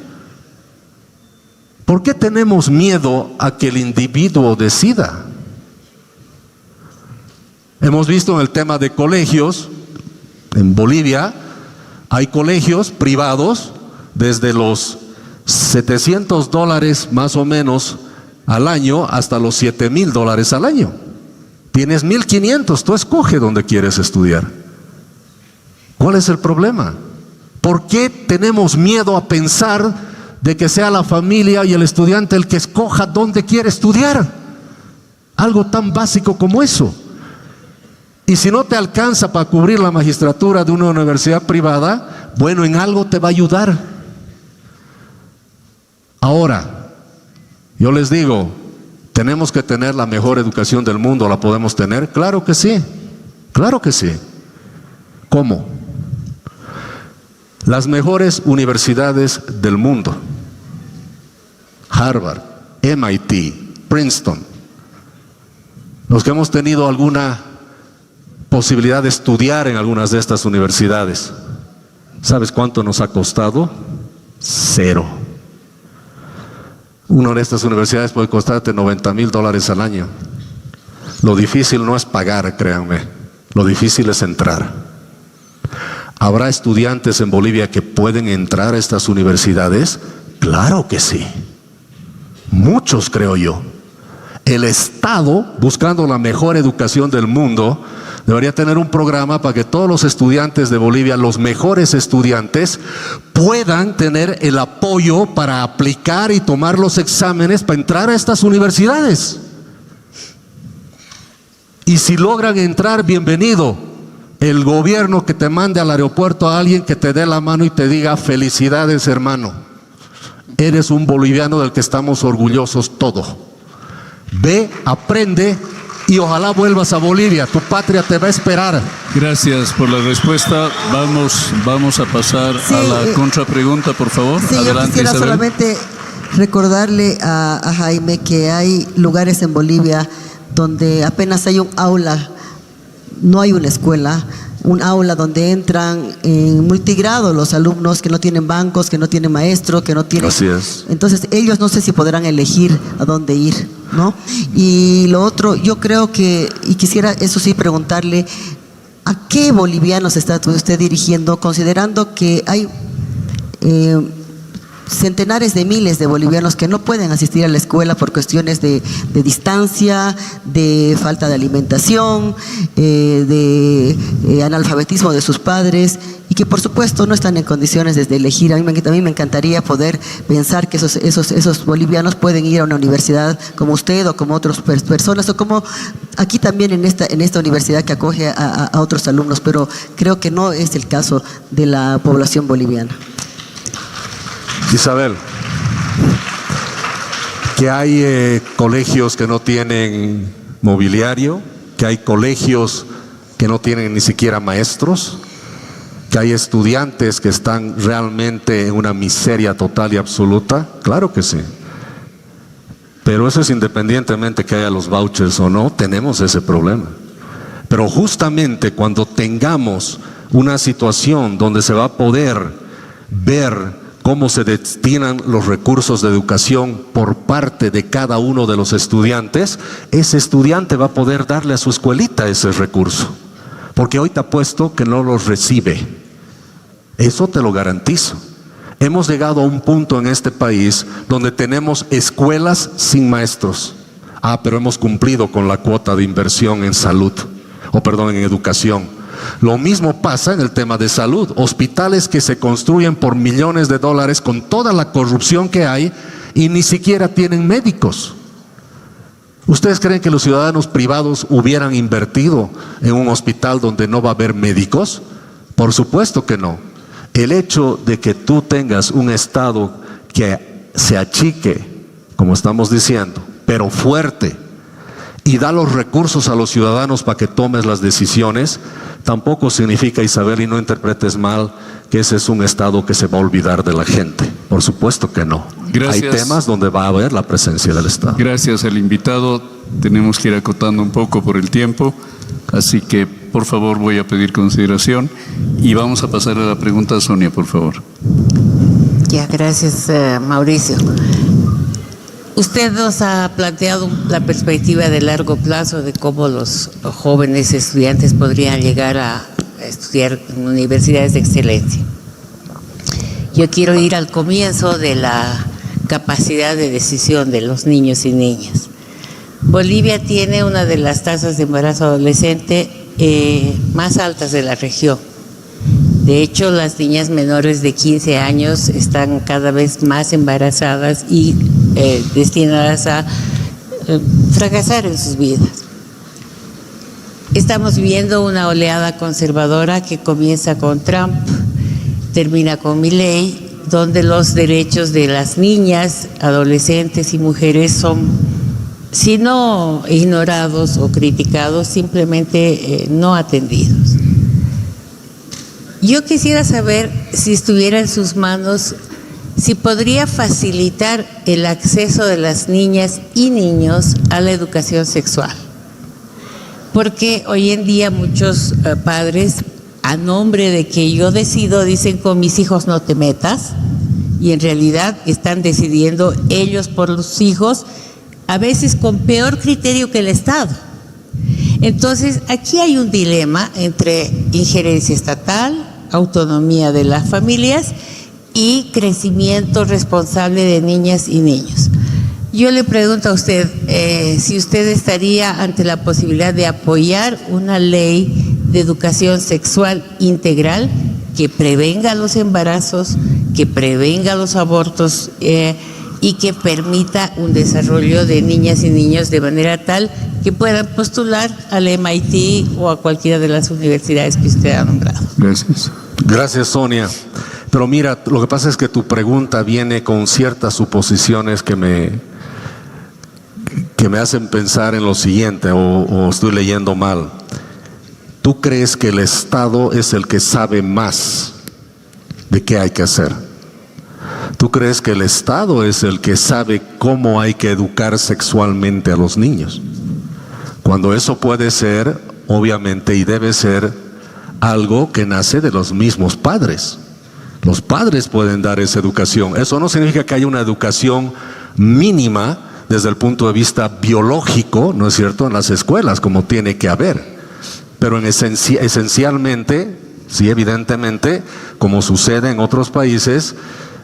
¿Por qué tenemos miedo a que el individuo decida? Hemos visto en el tema de colegios, en Bolivia, hay colegios privados desde los $700 más o menos al año hasta los $7.000 al año. Tienes 1.500, tú escoge dónde quieres estudiar. ¿Cuál es el problema? ¿Por qué tenemos miedo a pensar de que sea la familia y el estudiante el que escoja dónde quiere estudiar? Algo tan básico como eso. Y si no te alcanza para cubrir la magistratura de una universidad privada, bueno, en algo te va a ayudar. Ahora, yo les digo, ¿tenemos que tener la mejor educación del mundo? ¿La podemos tener? Claro que sí, claro que sí. ¿Cómo? Las mejores universidades del mundo, Harvard, MIT, Princeton, los que hemos tenido alguna posibilidad de estudiar en algunas de estas universidades, ¿sabes cuánto nos ha costado? 0. Una de estas universidades puede costarte $90,000 al año. Lo difícil no es pagar, créanme, lo difícil es entrar. ¿Habrá estudiantes en Bolivia que pueden entrar a estas universidades? Claro que sí. Muchos, creo yo. El Estado, buscando la mejor educación del mundo, debería tener un programa para que todos los estudiantes de Bolivia, los mejores estudiantes, puedan tener el apoyo para aplicar y tomar los exámenes para entrar a estas universidades. Y si logran entrar, bienvenido. El gobierno que te mande al aeropuerto a alguien que te dé la mano y te diga: felicidades, hermano, eres un boliviano del que estamos orgullosos todos. Ve, aprende y ojalá vuelvas a Bolivia, tu patria te va a esperar. Gracias por la respuesta. Vamos a pasar a la contrapregunta, por favor. Sí, Adelante, yo quisiera Isabel. solamente recordarle a Jaime que hay lugares en Bolivia donde apenas hay un aula, no hay una escuela, un aula donde entran en multigrado los alumnos que no tienen bancos, que no tienen maestro, que no tienen... Así es. Entonces ellos no sé si podrán elegir a dónde ir, ¿no? Y lo otro, yo creo que, y quisiera eso sí preguntarle, ¿a qué bolivianos está usted dirigiendo, considerando que hay centenares de miles de bolivianos que no pueden asistir a la escuela por cuestiones de distancia, de falta de alimentación, de analfabetismo de sus padres, y que por supuesto no están en condiciones de elegir? A mí me encantaría poder pensar que esos bolivianos pueden ir a una universidad como usted o como otras personas, o como aquí también en esta universidad que acoge a otros alumnos, pero creo que no es el caso de la población boliviana. Isabel, que hay colegios que no tienen mobiliario, que hay colegios que no tienen ni siquiera maestros, que hay estudiantes que están realmente en una miseria total y absoluta. Claro que sí. Pero eso es independientemente que haya los vouchers o no, tenemos ese problema. Pero justamente cuando tengamos una situación donde se va a poder ver cómo se destinan los recursos de educación por parte de cada uno de los estudiantes, ese estudiante va a poder darle a su escuelita ese recurso, porque hoy te apuesto que no los recibe. Eso te lo garantizo. Hemos llegado a un punto en este país donde tenemos escuelas sin maestros. Pero hemos cumplido con la cuota de inversión en salud, en educación. Lo mismo pasa en el tema de salud. Hospitales que se construyen por millones de dólares con toda la corrupción que hay y ni siquiera tienen médicos. ¿Ustedes creen que los ciudadanos privados hubieran invertido en un hospital donde no va a haber médicos? Por supuesto que no. El hecho de que tú tengas un Estado que se achique, como estamos diciendo, pero fuerte, y da los recursos a los ciudadanos para que tomes las decisiones, tampoco significa, Isabel, y no interpretes mal, que ese es un Estado que se va a olvidar de la gente. Por supuesto que no. Gracias. Hay temas donde va a haber la presencia del Estado. Gracias al invitado. Tenemos que ir acotando un poco por el tiempo, así que por favor voy a pedir consideración y vamos a pasar a la pregunta a Sonia, por favor. Ya, gracias, Mauricio. Usted nos ha planteado la perspectiva de largo plazo de cómo los jóvenes estudiantes podrían llegar a estudiar en universidades de excelencia. Yo quiero ir al comienzo de la capacidad de decisión de los niños y niñas. Bolivia tiene una de las tasas de embarazo adolescente más altas de la región. De hecho, las niñas menores de 15 años están cada vez más embarazadas y destinadas a fracasar en sus vidas. Estamos viviendo una oleada conservadora que comienza con Trump, termina con Milei, donde los derechos de las niñas, adolescentes y mujeres son, si no ignorados o criticados, simplemente no atendidos. Yo quisiera saber si estuviera en sus manos, si podría facilitar el acceso de las niñas y niños a la educación sexual. Porque hoy en día muchos padres, a nombre de que yo decido, dicen con mis hijos no te metas, y en realidad están decidiendo ellos por los hijos, a veces con peor criterio que el Estado. Entonces, aquí hay un dilema entre injerencia estatal, autonomía de las familias y crecimiento responsable de niñas y niños. Yo le pregunto a usted si usted estaría ante la posibilidad de apoyar una ley de educación sexual integral que prevenga los embarazos, que prevenga los abortos y que permita un desarrollo de niñas y niños de manera tal que puedan postular al MIT o a cualquiera de las universidades que usted ha nombrado. Gracias. Gracias, Sonia. Pero mira, lo que pasa es que tu pregunta viene con ciertas suposiciones que me hacen pensar en lo siguiente, o estoy leyendo mal. ¿Tú crees que el Estado es el que sabe más de qué hay que hacer? ¿Tú crees que el Estado es el que sabe cómo hay que educar sexualmente a los niños? Cuando eso puede ser, obviamente, y debe ser algo que nace de los mismos padres. Los padres pueden dar esa educación. Eso no significa que haya una educación mínima desde el punto de vista biológico, ¿no es cierto?, en las escuelas, como tiene que haber. Pero esencialmente, sí, evidentemente, como sucede en otros países,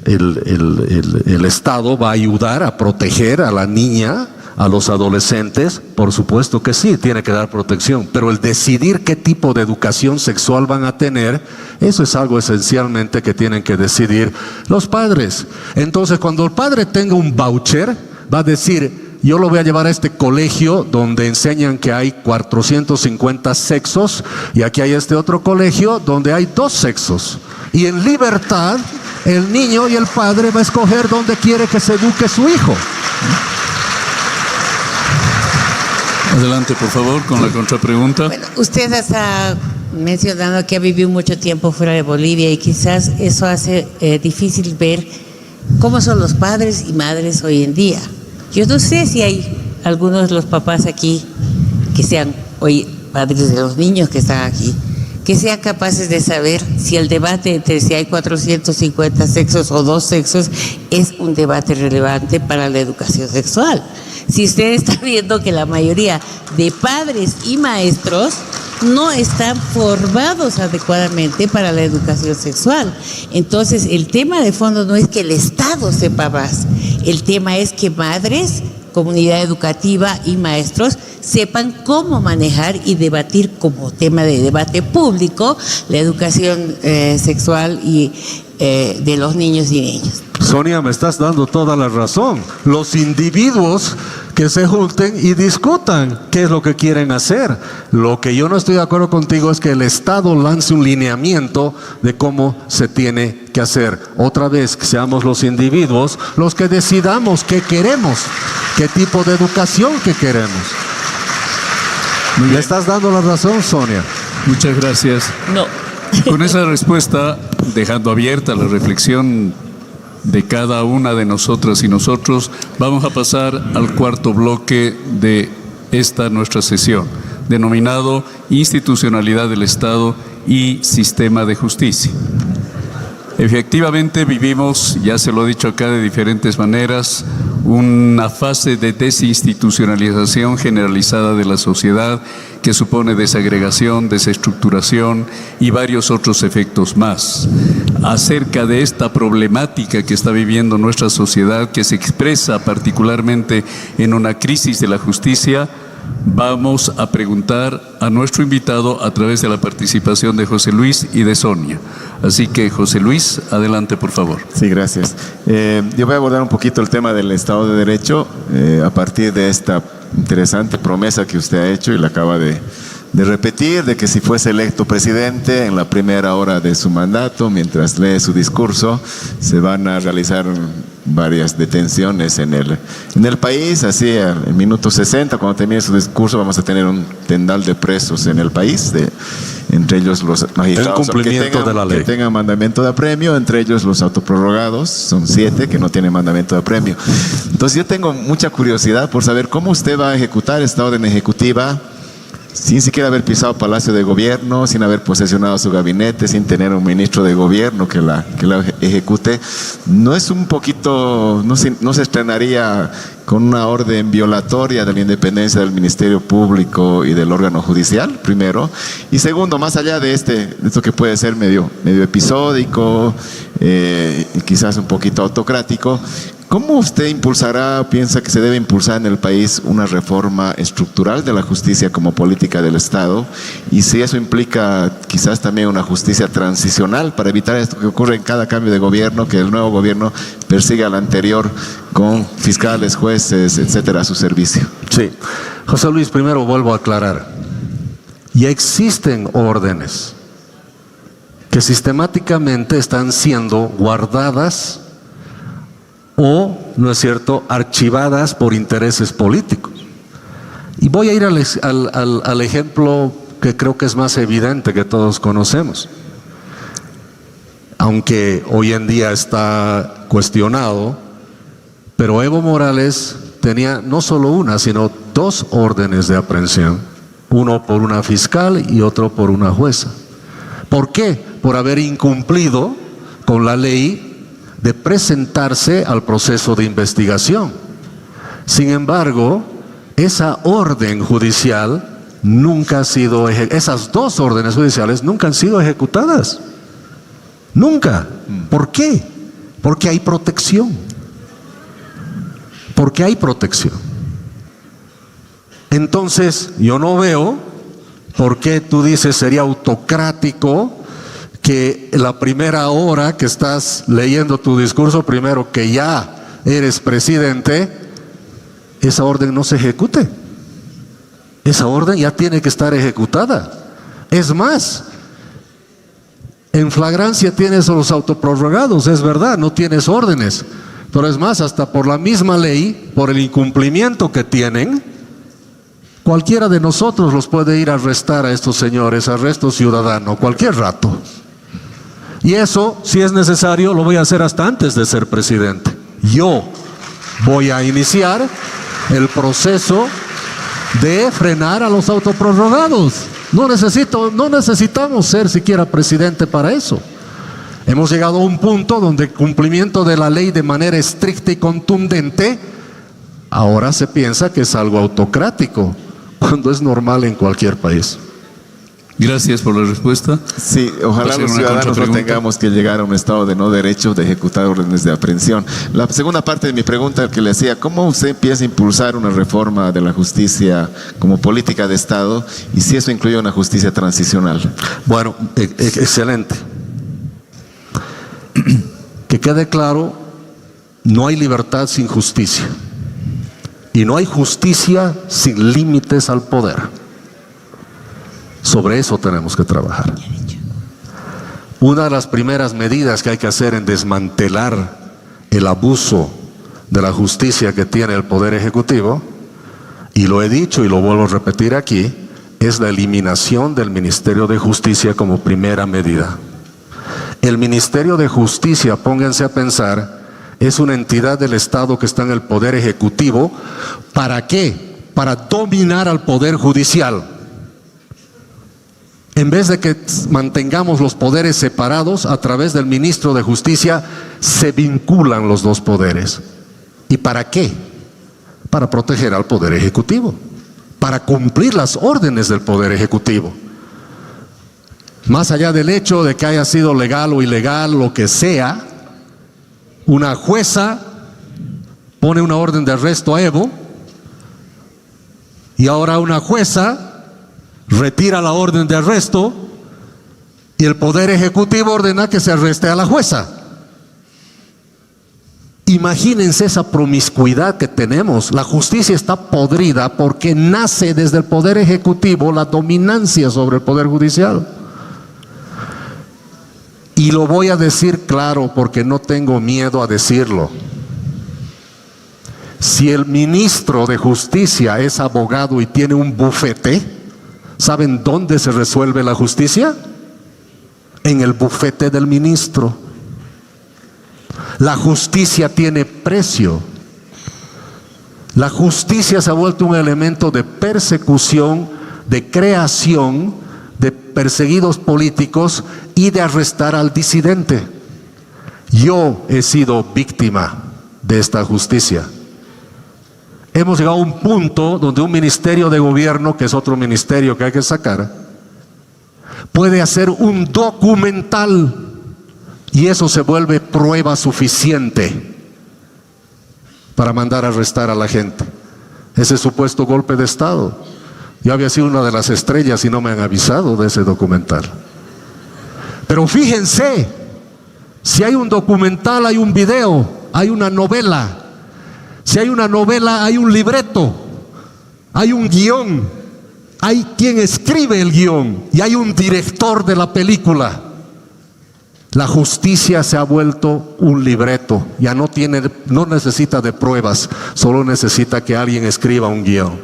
el Estado va a ayudar a proteger a la niña, a los adolescentes. Por supuesto que sí, tiene que dar protección, pero el decidir qué tipo de educación sexual van a tener, eso es algo esencialmente que tienen que decidir los padres. Entonces, cuando el padre tenga un voucher, va a decir: yo lo voy a llevar a este colegio donde enseñan que hay 450 sexos, y aquí hay este otro colegio donde hay 2 sexos. Y en libertad, el niño y el padre va a escoger dónde quiere que se eduque su hijo. Adelante, por favor, con la contrapregunta. Bueno, usted está mencionando que ha vivido mucho tiempo fuera de Bolivia y quizás eso hace difícil ver cómo son los padres y madres hoy en día. Yo no sé si hay algunos de los papás aquí que sean hoy padres de los niños que están aquí, que sean capaces de saber si el debate entre si hay 450 sexos o 2 sexos es un debate relevante para la educación sexual. Si usted está viendo que la mayoría de padres y maestros no están formados adecuadamente para la educación sexual. Entonces, el tema de fondo no es que el Estado sepa más, el tema es que madres, comunidad educativa y maestros sepan cómo manejar y debatir como tema de debate público la educación sexual y de los niños y niñas. Sonia, me estás dando toda la razón. Los individuos que se junten y discutan qué es lo que quieren hacer. Lo que yo no estoy de acuerdo contigo es que el Estado lance un lineamiento de cómo se tiene que hacer. Otra vez, que seamos los individuos los que decidamos qué queremos, qué tipo de educación que queremos. ¿Me estás dando la razón, Sonia? Muchas gracias. No. Con esa respuesta, dejando abierta la reflexión de cada una de nosotras y nosotros, vamos a pasar al cuarto bloque de esta nuestra sesión, denominado Institucionalidad del Estado y Sistema de Justicia. Efectivamente vivimos, ya se lo he dicho acá de diferentes maneras, una fase de desinstitucionalización generalizada de la sociedad que supone desagregación, desestructuración y varios otros efectos más. Acerca de esta problemática que está viviendo nuestra sociedad, que se expresa particularmente en una crisis de la justicia, vamos a preguntar a nuestro invitado a través de la participación de José Luis y de Sonia. Así que, José Luis, adelante, por favor. Sí, gracias. Yo voy a abordar un poquito el tema del Estado de Derecho a partir de esta interesante promesa que usted ha hecho y la acaba de repetir, de que si fuese electo presidente en la primera hora de su mandato, mientras lee su discurso, se van a realizar varias detenciones en el país. Así, en minuto 60, cuando termine su discurso, vamos a tener un tendal de presos en el país, entre ellos los magistrados que tengan mandamiento de apremio, entre ellos los autoprorrogados, son 7 que no tienen mandamiento de apremio. Entonces yo tengo mucha curiosidad por saber cómo usted va a ejecutar esta orden ejecutiva sin siquiera haber pisado Palacio de Gobierno, sin haber posesionado su gabinete, sin tener un ministro de gobierno que la ejecute. ¿No es un poquito, no se estrenaría con una orden violatoria de la independencia del Ministerio Público y del órgano judicial, primero? Y segundo, más allá de esto que puede ser medio episódico, y quizás un poquito autocrático, ¿cómo usted impulsará, piensa que se debe impulsar en el país una reforma estructural de la justicia como política del Estado? Y si eso implica quizás también una justicia transicional para evitar esto que ocurre en cada cambio de gobierno, que el nuevo gobierno persiga al anterior con fiscales, jueces, etcétera, a su servicio. Sí. José Luis, primero vuelvo a aclarar. Ya existen órdenes que sistemáticamente están siendo guardadas o, ¿no es cierto?, archivadas por intereses políticos. Y voy a ir al ejemplo que creo que es más evidente, que todos conocemos. Aunque hoy en día está cuestionado, pero Evo Morales tenía no solo una, sino 2 órdenes de aprehensión. Uno por una fiscal y otro por una jueza. ¿Por qué? Por haber incumplido con la ley de presentarse al proceso de investigación. Sin embargo, esa orden judicial nunca ha sido, esas 2 órdenes judiciales nunca han sido ejecutadas. Nunca. ¿Por qué? Porque hay protección. Porque hay protección. Entonces, yo no veo por qué tú dices sería autocrático que la primera hora que estás leyendo tu discurso, primero que ya eres presidente, esa orden no se ejecute. Esa orden ya tiene que estar ejecutada. Es más, en flagrancia tienes a los autoprorrogados, es verdad, no tienes órdenes. Pero es más, hasta por la misma ley, por el incumplimiento que tienen, cualquiera de nosotros los puede ir a arrestar a estos señores, arresto ciudadano, cualquier rato. Y eso, si es necesario, lo voy a hacer hasta antes de ser presidente. Yo voy a iniciar el proceso de frenar a los autoprorrogados. No necesitamos ser siquiera presidente para eso. Hemos llegado a un punto donde el cumplimiento de la ley de manera estricta y contundente, ahora se piensa que es algo autocrático, cuando es normal en cualquier país. Gracias por la respuesta. Sí, ojalá los ciudadanos no tengamos que llegar a un estado de no derecho de ejecutar órdenes de aprehensión. La segunda parte de mi pregunta que le hacía, ¿cómo usted piensa impulsar una reforma de la justicia como política de Estado y si eso incluye una justicia transicional? Bueno, excelente. Que quede claro, no hay libertad sin justicia. Y no hay justicia sin límites al poder. Sobre eso tenemos que trabajar. Una de las primeras medidas que hay que hacer en desmantelar el abuso de la justicia que tiene el Poder Ejecutivo, y lo he dicho y lo vuelvo a repetir aquí, es la eliminación del Ministerio de Justicia como primera medida. El Ministerio de Justicia, pónganse a pensar, es una entidad del Estado que está en el Poder Ejecutivo. ¿Para qué? Para dominar al Poder Judicial. En vez de que mantengamos los poderes separados, a través del ministro de Justicia se vinculan los 2 poderes. ¿Y para qué? Para proteger al Poder Ejecutivo, para cumplir las órdenes del Poder Ejecutivo. Más allá del hecho de que haya sido legal o ilegal, lo que sea, una jueza pone una orden de arresto a Evo y ahora una jueza retira la orden de arresto y el Poder Ejecutivo ordena que se arreste a la jueza. Imagínense esa promiscuidad que tenemos. La justicia está podrida porque nace desde el Poder Ejecutivo la dominancia sobre el Poder Judicial. Y lo voy a decir claro porque no tengo miedo a decirlo. Si el ministro de Justicia es abogado y tiene un bufete, ¿saben dónde se resuelve la justicia? En el bufete del ministro. La justicia tiene precio. La justicia se ha vuelto un elemento de persecución, de creación, de perseguidos políticos y de arrestar al disidente. Yo he sido víctima de esta justicia. Hemos llegado a un punto donde un ministerio de gobierno, que es otro ministerio que hay que sacar, puede hacer un documental y eso se vuelve prueba suficiente para mandar a arrestar a la gente. Ese supuesto golpe de Estado. Yo había sido una de las estrellas y no me han avisado de ese documental. Pero fíjense, si hay un documental, hay un video, hay una novela. Si hay una novela, hay un libreto, hay un guión, hay quien escribe el guión y hay un director de la película. La justicia se ha vuelto un libreto, ya no necesita de pruebas, solo necesita que alguien escriba un guión.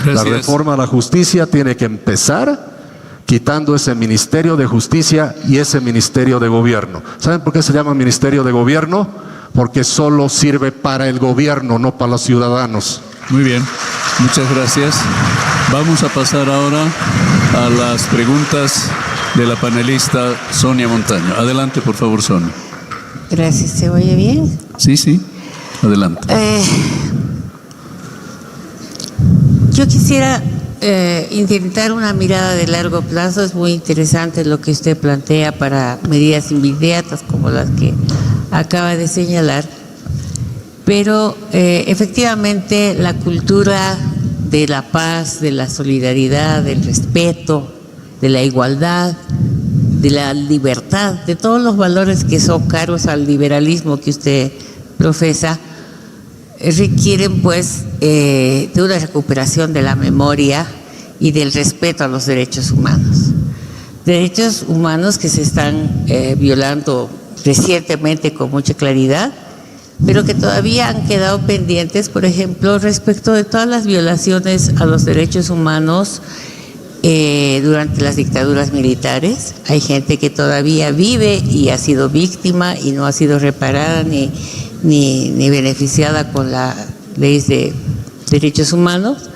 Gracias. La reforma a la justicia tiene que empezar quitando ese ministerio de justicia y ese ministerio de gobierno. ¿Saben por qué se llama ministerio de gobierno? Porque solo sirve para el gobierno, no para los ciudadanos. Muy bien, muchas gracias. Vamos a pasar ahora a las preguntas de la panelista Sonia Montaño. Adelante, por favor, Sonia. Gracias, ¿se oye bien? Sí, sí, adelante. Yo quisiera intentar una mirada de largo plazo. Es muy interesante lo que usted plantea para medidas inmediatas como las que acaba de señalar, pero efectivamente la cultura de la paz, de la solidaridad, del respeto, de la igualdad, de la libertad, de todos los valores que son caros al liberalismo que usted profesa, requieren pues de una recuperación de la memoria y del respeto a los derechos humanos. Derechos humanos que se están violando recientemente con mucha claridad, pero que todavía han quedado pendientes, por ejemplo, respecto de todas las violaciones a los derechos humanos durante las dictaduras militares. Hay gente que todavía vive y ha sido víctima y no ha sido reparada ni beneficiada con las leyes de derechos humanos.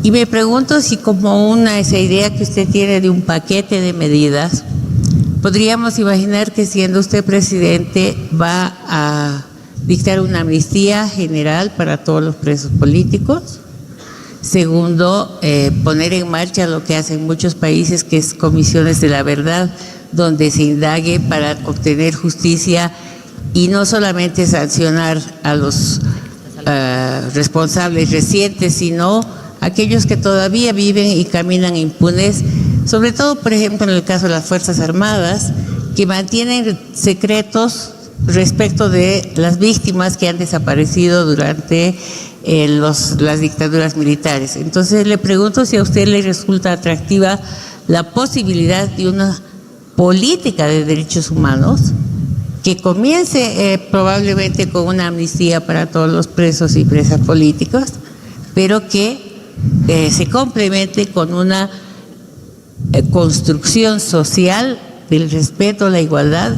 Y me pregunto si como esa idea que usted tiene de un paquete de medidas, podríamos imaginar que siendo usted presidente va a dictar una amnistía general para todos los presos políticos. Segundo, poner en marcha lo que hacen muchos países, que es comisiones de la verdad, donde se indague para obtener justicia y no solamente sancionar a los responsables recientes, sino aquellos que todavía viven y caminan impunes, sobre todo, por ejemplo, en el caso de las Fuerzas Armadas, que mantienen secretos respecto de las víctimas que han desaparecido durante las dictaduras militares. Entonces le pregunto si a usted le resulta atractiva la posibilidad de una política de derechos humanos que comience probablemente con una amnistía para todos los presos y presas políticas, pero que se complemente con una construcción social del respeto a la igualdad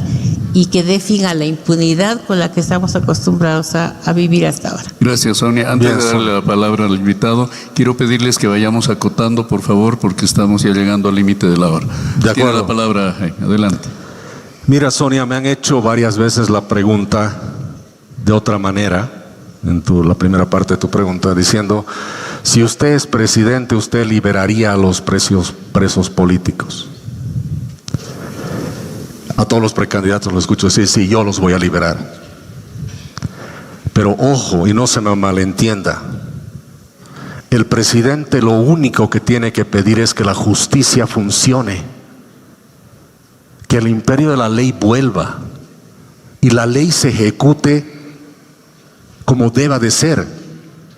y que dé fin a la impunidad con la que estamos acostumbrados a vivir hasta ahora. Gracias, Sonia. Antes de darle la palabra al invitado, quiero pedirles que vayamos acotando, por favor, porque estamos ya llegando al límite de la hora. De acuerdo. Tiene la palabra, adelante. Mira, Sonia, me han hecho varias veces la pregunta de otra manera, la primera parte de tu pregunta, diciendo, si usted es presidente, ¿usted liberaría a los presos políticos? A todos los precandidatos los escucho decir, sí, yo los voy a liberar. Pero ojo, y no se me malentienda, el presidente lo único que tiene que pedir es que la justicia funcione, que el imperio de la ley vuelva y la ley se ejecute como deba de ser.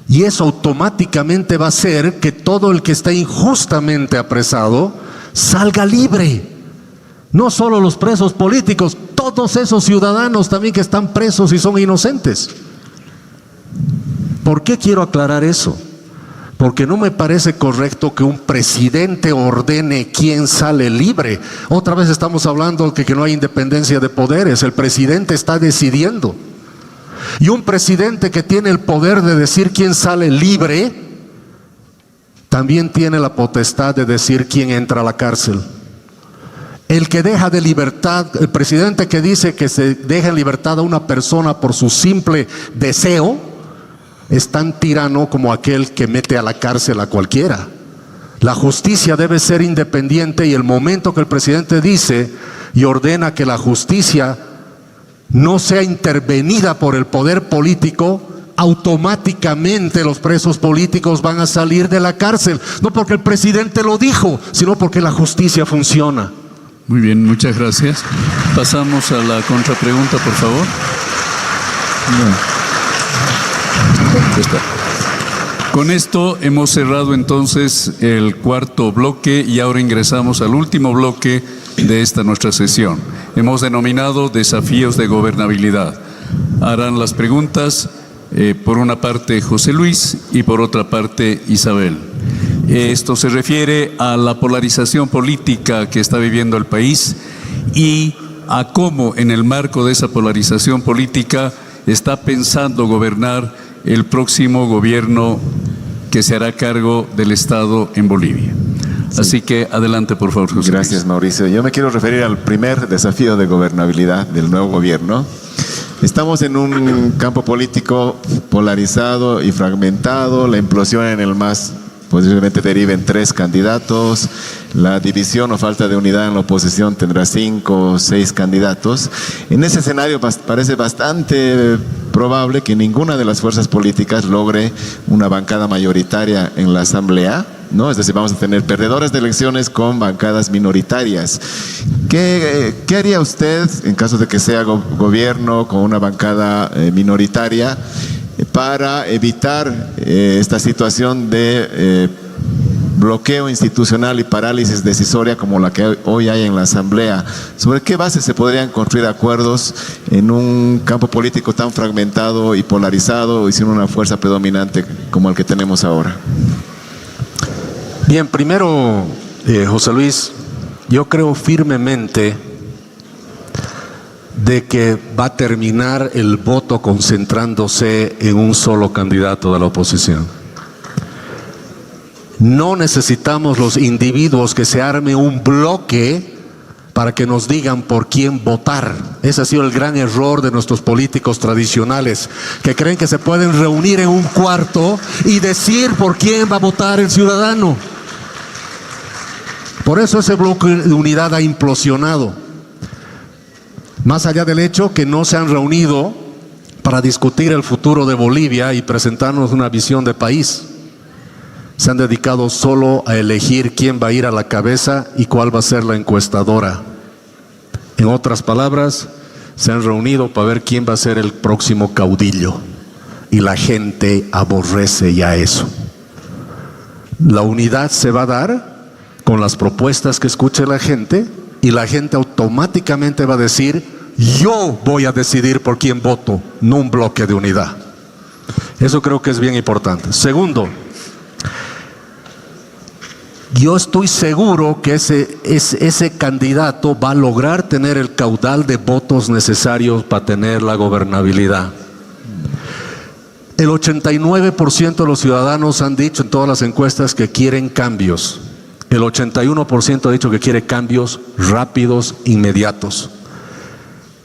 Y eso automáticamente va a hacer que todo el que está injustamente apresado salga libre. No solo los presos políticos, todos esos ciudadanos también que están presos y son inocentes. ¿Por qué quiero aclarar eso? Porque no me parece correcto que un presidente ordene quién sale libre. Otra vez estamos hablando de que no hay independencia de poderes. El presidente está decidiendo. Y un presidente que tiene el poder de decir quién sale libre, también tiene la potestad de decir quién entra a la cárcel. El que deja de libertad, el presidente que dice que se deja en libertad a una persona por su simple deseo, es tan tirano como aquel que mete a la cárcel a cualquiera. La justicia debe ser independiente, y el momento que el presidente dice y ordena que la justicia no sea intervenida por el poder político, automáticamente los presos políticos van a salir de la cárcel. No porque el presidente lo dijo, sino porque la justicia funciona. Muy bien, muchas gracias. Pasamos a la contrapregunta, por favor. Con esto hemos cerrado entonces el cuarto bloque y ahora ingresamos al último bloque de esta nuestra sesión. Hemos denominado desafíos de gobernabilidad. Harán las preguntas por una parte José Luis y por otra parte Isabel. Esto se refiere a la polarización política que está viviendo el país y a cómo en el marco de esa polarización política está pensando gobernar el próximo gobierno que se hará cargo del Estado en Bolivia. Sí. Así que adelante, por favor, José. Gracias, Mauricio. Yo me quiero referir al primer desafío de gobernabilidad del nuevo gobierno. Estamos en un campo político polarizado y fragmentado. La implosión en el MAS posiblemente derive en 3 candidatos. La división o falta de unidad en la oposición tendrá 5 o 6 candidatos. En ese escenario parece bastante probable que ninguna de las fuerzas políticas logre una bancada mayoritaria en la Asamblea, ¿no? Es decir, vamos a tener perdedores de elecciones con bancadas minoritarias. ¿Qué haría usted en caso de que sea gobierno con una bancada minoritaria para evitar esta situación de bloqueo institucional y parálisis decisoria como la que hoy hay en la Asamblea? ¿Sobre qué base se podrían construir acuerdos en un campo político tan fragmentado y polarizado y sin una fuerza predominante como el que tenemos ahora? Bien, primero, José Luis, yo creo firmemente de que va a terminar el voto concentrándose en un solo candidato de la oposición. No necesitamos los individuos que se arme un bloque para que nos digan por quién votar. Ese ha sido el gran error de nuestros políticos tradicionales, que creen que se pueden reunir en un cuarto y decir por quién va a votar el ciudadano. Por eso ese bloque de unidad ha implosionado. Más allá del hecho que no se han reunido para discutir el futuro de Bolivia y presentarnos una visión de país, se han dedicado solo a elegir quién va a ir a la cabeza y cuál va a ser la encuestadora. En otras palabras, se han reunido para ver quién va a ser el próximo caudillo, y la gente aborrece ya eso. La unidad se va a dar con las propuestas que escuche la gente, y la gente automáticamente va a decir: yo voy a decidir por quién voto, no un bloque de unidad. Eso creo que es bien importante. Segundo, yo estoy seguro que ese candidato va a lograr tener el caudal de votos necesarios para tener la gobernabilidad. El 89% de los ciudadanos han dicho en todas las encuestas que quieren cambios. El 81% ha dicho que quiere cambios rápidos, inmediatos.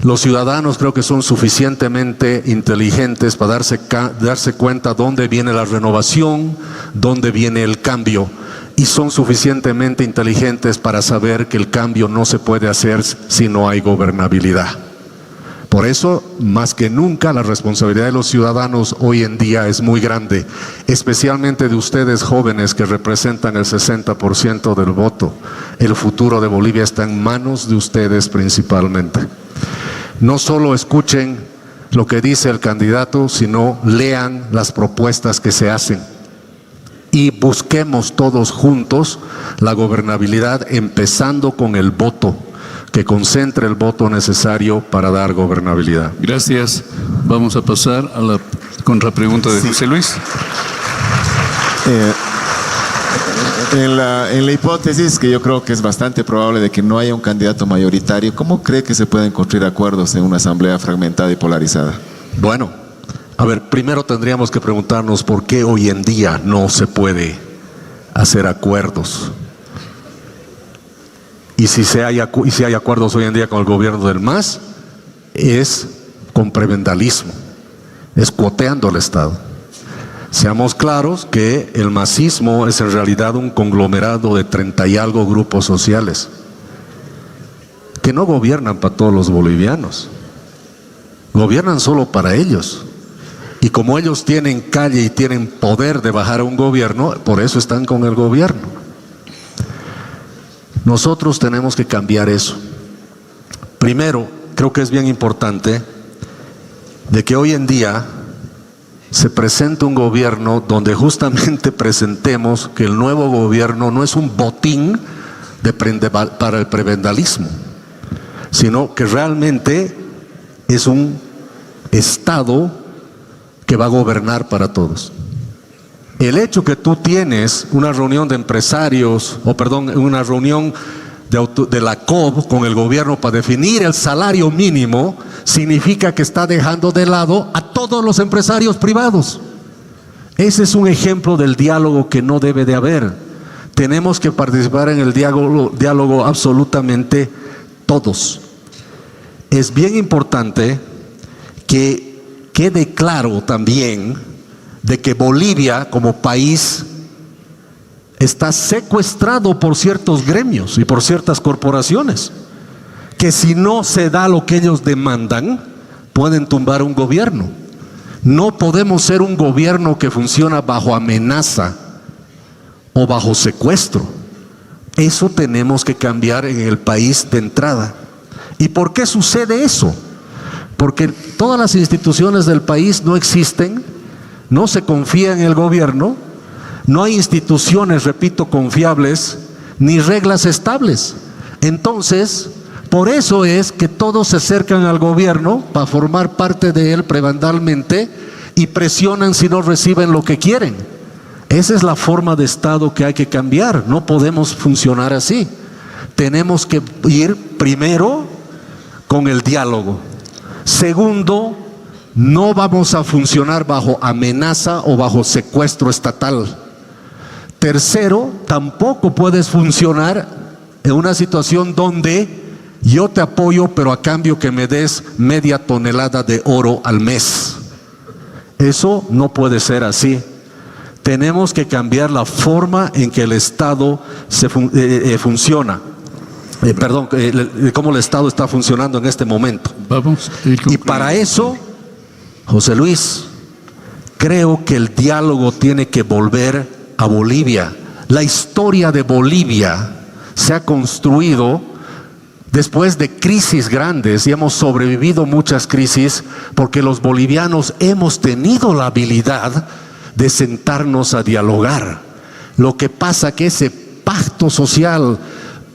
Los ciudadanos creo que son suficientemente inteligentes para darse cuenta dónde viene la renovación, dónde viene el cambio, y son suficientemente inteligentes para saber que el cambio no se puede hacer si no hay gobernabilidad. Por eso, más que nunca, la responsabilidad de los ciudadanos hoy en día es muy grande, especialmente de ustedes jóvenes que representan el 60% del voto. El futuro de Bolivia está en manos de ustedes principalmente. No solo escuchen lo que dice el candidato, sino lean las propuestas que se hacen. Y busquemos todos juntos la gobernabilidad, empezando con el voto, que concentre el voto necesario para dar gobernabilidad. Gracias. Vamos a pasar a la contrapregunta de José Luis. En la hipótesis, que yo creo que es bastante probable de que no haya un candidato mayoritario, ¿cómo cree que se pueden construir acuerdos en una asamblea fragmentada y polarizada? Bueno, a ver, primero tendríamos que preguntarnos por qué hoy en día no se puede hacer acuerdos. Y si hay acuerdos hoy en día con el gobierno del MAS, es con prebendalismo, es cuoteando al Estado. Seamos claros que el masismo es en realidad un conglomerado de 30 y algo grupos sociales que no gobiernan para todos los bolivianos, gobiernan solo para ellos. Y como ellos tienen calle y tienen poder de bajar a un gobierno, por eso están con el gobierno. Nosotros tenemos que cambiar eso. Primero, creo que es bien importante de que hoy en día se presenta un gobierno donde justamente presentemos que el nuevo gobierno no es un botín para el prebendalismo, sino que realmente es un Estado que va a gobernar para todos. El hecho que tú tienes una reunión de empresarios, una reunión de la COB con el gobierno para definir el salario mínimo, significa que está dejando de lado a todos los empresarios privados. Ese es un ejemplo del diálogo que no debe de haber. Tenemos que participar en el diálogo absolutamente todos. Es bien importante que quede claro también de que Bolivia como país está secuestrado por ciertos gremios y por ciertas corporaciones, que si no se da lo que ellos demandan, pueden tumbar un gobierno. No podemos ser un gobierno que funciona bajo amenaza o bajo secuestro. Eso tenemos que cambiar en el país de entrada. ¿Y por qué sucede eso? Porque todas las instituciones del país no existen, no se confía en el gobierno, no hay instituciones, repito, confiables, ni reglas estables. Entonces, por eso es que todos se acercan al gobierno para formar parte de él prebendalmente y presionan si no reciben lo que quieren. Esa es la forma de Estado que hay que cambiar. No podemos funcionar así. Tenemos que ir primero con el diálogo. Segundo, no vamos a funcionar bajo amenaza o bajo secuestro estatal. Tercero, tampoco puedes funcionar en una situación donde yo te apoyo, pero a cambio que me des media tonelada de oro al mes. Eso no puede ser así. Tenemos que cambiar la forma en que el Estado funciona. Cómo el Estado está funcionando en este momento. Y para eso, José Luis, creo que el diálogo tiene que volver a Bolivia. La historia de Bolivia se ha construido después de crisis grandes y hemos sobrevivido muchas crisis porque los bolivianos hemos tenido la habilidad de sentarnos a dialogar. Lo que pasa que ese pacto social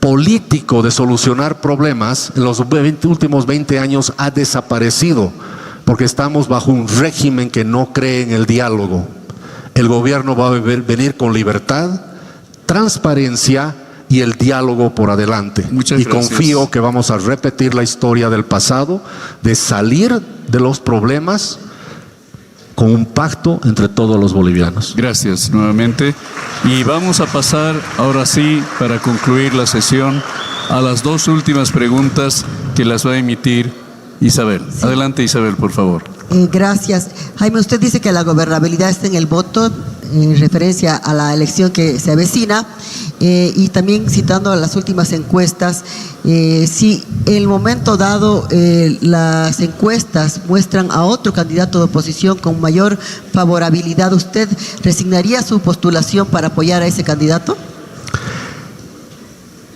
político de solucionar problemas en los últimos 20 años ha desaparecido porque estamos bajo un régimen que no cree en el diálogo. El gobierno va a venir con libertad, transparencia y el diálogo por adelante. Muchas y gracias. confío que vamos a repetir la historia del pasado, de salir de los problemas con un pacto entre todos los bolivianos. Gracias nuevamente. Y vamos a pasar ahora sí, para concluir la sesión, a las dos últimas preguntas que las va a emitir Isabel. Sí. Adelante, Isabel, por favor. Gracias. Jaime, usted dice que la gobernabilidad está en el voto, en referencia a la elección que se avecina, y también citando las últimas encuestas, si en el momento dado las encuestas muestran a otro candidato de oposición con mayor favorabilidad, ¿usted resignaría su postulación para apoyar a ese candidato?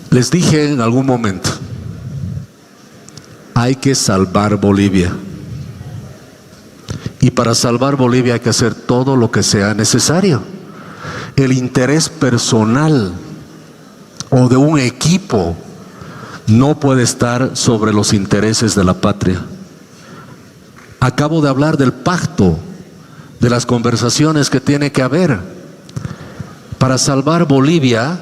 Les dije en algún momento, hay que salvar Bolivia. Y para salvar Bolivia hay que hacer todo lo que sea necesario. El interés personal o de un equipo no puede estar sobre los intereses de la patria. Acabo de hablar del pacto, de las conversaciones que tiene que haber. Para salvar Bolivia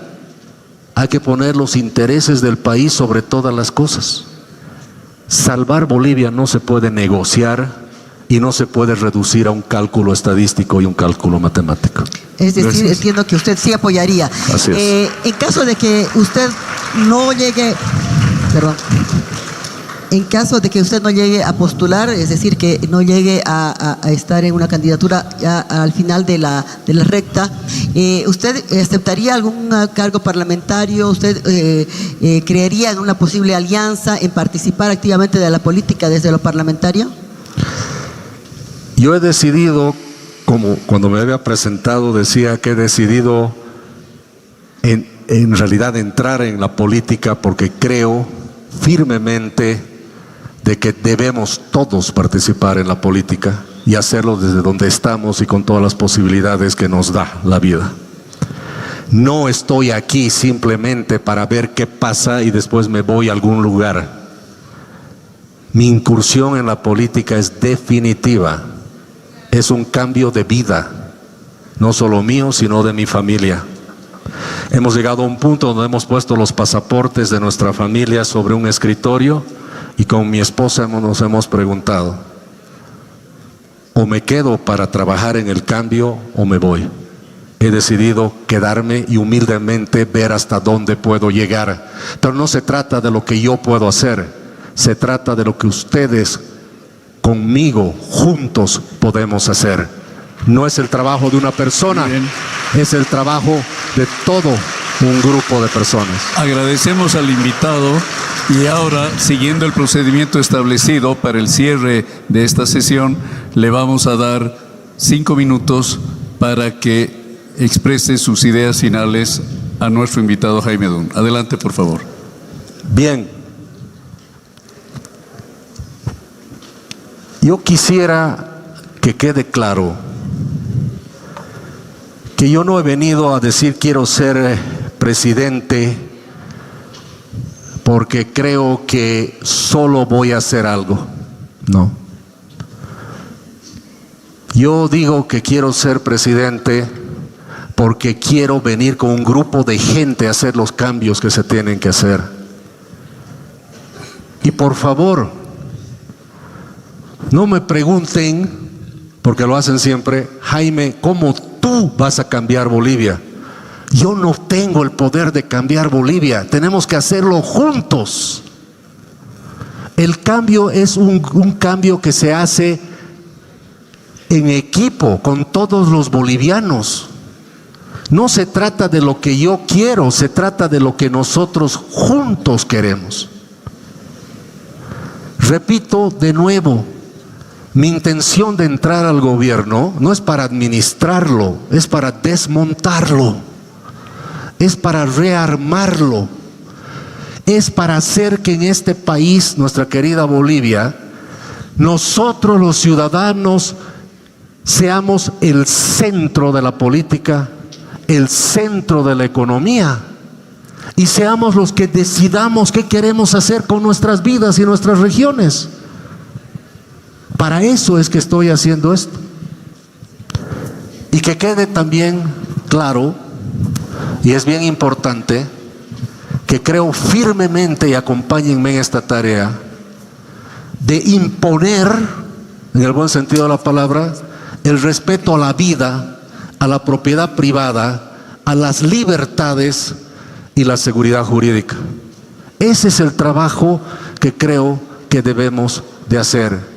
hay que poner los intereses del país sobre todas las cosas. Salvar Bolivia no se puede negociar y no se puede reducir a un cálculo estadístico y un cálculo matemático. Es decir, Gracias. entiendo que usted sí apoyaría. Así es. En caso de que usted no llegue, perdón, en caso de que usted no llegue a postular, es decir, que no llegue a estar en una candidatura ya al final de la recta, ¿usted aceptaría algún cargo parlamentario? ¿Usted creería en una posible alianza, en participar activamente de la política desde lo parlamentario? Yo he decidido, como cuando me había presentado decía que he decidido en realidad entrar en la política porque creo firmemente de que debemos todos participar en la política y hacerlo desde donde estamos y con todas las posibilidades que nos da la vida. No estoy aquí simplemente para ver qué pasa y después me voy a algún lugar. Mi incursión en la política es definitiva. Es un cambio de vida, no solo mío, sino de mi familia. Hemos llegado a un punto donde hemos puesto los pasaportes de nuestra familia sobre un escritorio y con mi esposa nos hemos preguntado, o me quedo para trabajar en el cambio o me voy. He decidido quedarme y humildemente ver hasta dónde puedo llegar. Pero no se trata de lo que yo puedo hacer, se trata de lo que ustedes conmigo, juntos, podemos hacer. No es el trabajo de una persona, es el trabajo de todo un grupo de personas. Agradecemos al invitado y ahora, siguiendo el procedimiento establecido para el cierre de esta sesión, le vamos a dar 5 minutos para que exprese sus ideas finales a nuestro invitado Jaime Dun. Adelante, por favor. Bien. Yo quisiera que quede claro que yo no he venido a decir quiero ser presidente porque creo que solo voy a hacer algo. No. Yo digo que quiero ser presidente porque quiero venir con un grupo de gente a hacer los cambios que se tienen que hacer. Y por favor, no me pregunten, porque lo hacen siempre, Jaime, ¿cómo tú vas a cambiar Bolivia? Yo no tengo el poder de cambiar Bolivia, tenemos que hacerlo juntos. El cambio es un cambio que se hace en equipo con todos los bolivianos. No se trata de lo que yo quiero, se trata de lo que nosotros juntos queremos. Repito de nuevo, mi intención de entrar al gobierno no es para administrarlo, es para desmontarlo, es para rearmarlo, es para hacer que en este país, nuestra querida Bolivia, nosotros los ciudadanos seamos el centro de la política, el centro de la economía y seamos los que decidamos qué queremos hacer con nuestras vidas y nuestras regiones. Para eso es que estoy haciendo esto. Y que quede también claro, y es bien importante, que creo firmemente, y acompáñenme en esta tarea, de imponer, en el buen sentido de la palabra, el respeto a la vida, a la propiedad privada, a las libertades y la seguridad jurídica. Ese es el trabajo que creo que debemos de hacer.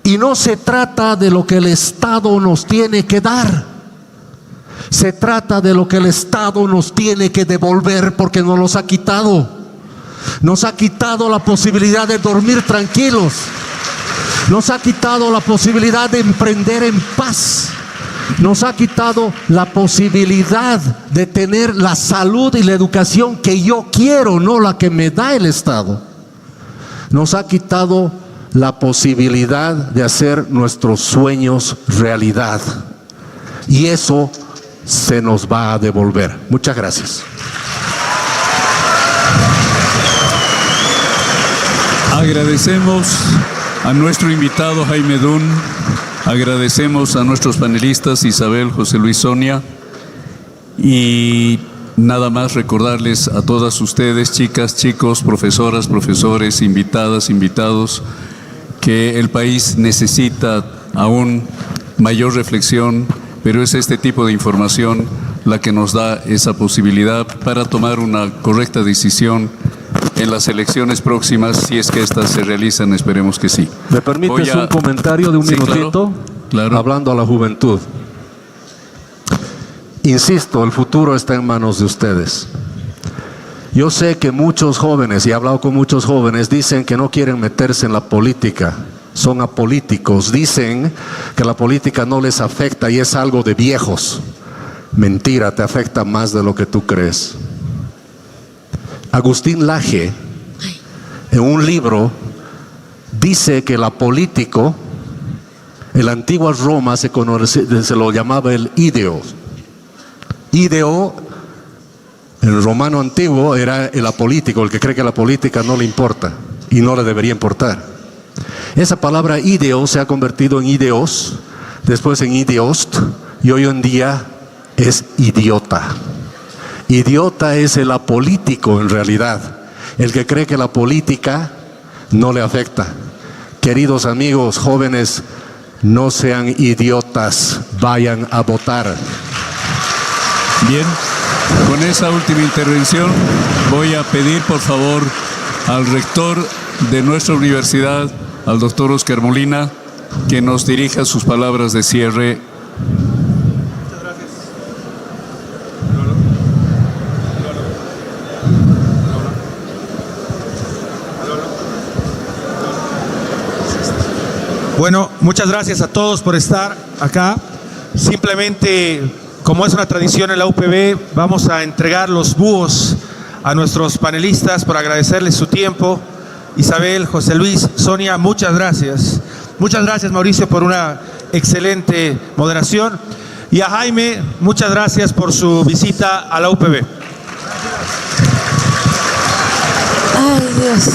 Y no se trata de lo que el Estado nos tiene que dar. Se trata de lo que el Estado nos tiene que devolver porque nos los ha quitado. Nos ha quitado la posibilidad de dormir tranquilos. Nos ha quitado la posibilidad de emprender en paz. Nos ha quitado la posibilidad de tener la salud y la educación que yo quiero, no la que me da el Estado. Nos ha quitado la posibilidad de hacer nuestros sueños realidad. Y eso se nos va a devolver. Muchas gracias. Agradecemos a nuestro invitado Jaime Dun, agradecemos a nuestros panelistas Isabel, José Luis, Sonia, y nada más recordarles a todas ustedes, chicas, chicos, profesoras, profesores, invitadas, invitados, que el país necesita aún mayor reflexión, pero es este tipo de información la que nos da esa posibilidad para tomar una correcta decisión en las elecciones próximas, si es que estas se realizan, esperemos que sí. ¿Me permites un comentario de un minutito? Claro. Hablando a la juventud. Insisto, el futuro está en manos de ustedes. Yo sé que muchos jóvenes, y he hablado con muchos jóvenes, dicen que no quieren meterse en la política, son apolíticos, dicen que la política no les afecta y es algo de viejos. Mentira, te afecta más de lo que tú crees. Agustín Laje, en un libro, dice que el apolítico, en la antigua Roma se lo llamaba el ideo. Ideo, en el romano antiguo, era el apolítico, el que cree que la política no le importa y no le debería importar. Esa palabra ideo se ha convertido en ideos, después en ideost, y hoy en día es idiota. Idiota es el apolítico en realidad, el que cree que la política no le afecta. Queridos amigos jóvenes, no sean idiotas, vayan a votar. Bien, con esa última intervención voy a pedir por favor al rector de nuestra universidad, al doctor Oscar Molina, que nos dirija sus palabras de cierre. Bueno, muchas gracias a todos por estar acá. Simplemente, como es una tradición en la UPB, vamos a entregar los búhos a nuestros panelistas por agradecerles su tiempo. Isabel, José Luis, Sonia, muchas gracias. Muchas gracias, Mauricio, por una excelente moderación. Y a Jaime, muchas gracias por su visita a la UPB. Ay, Dios.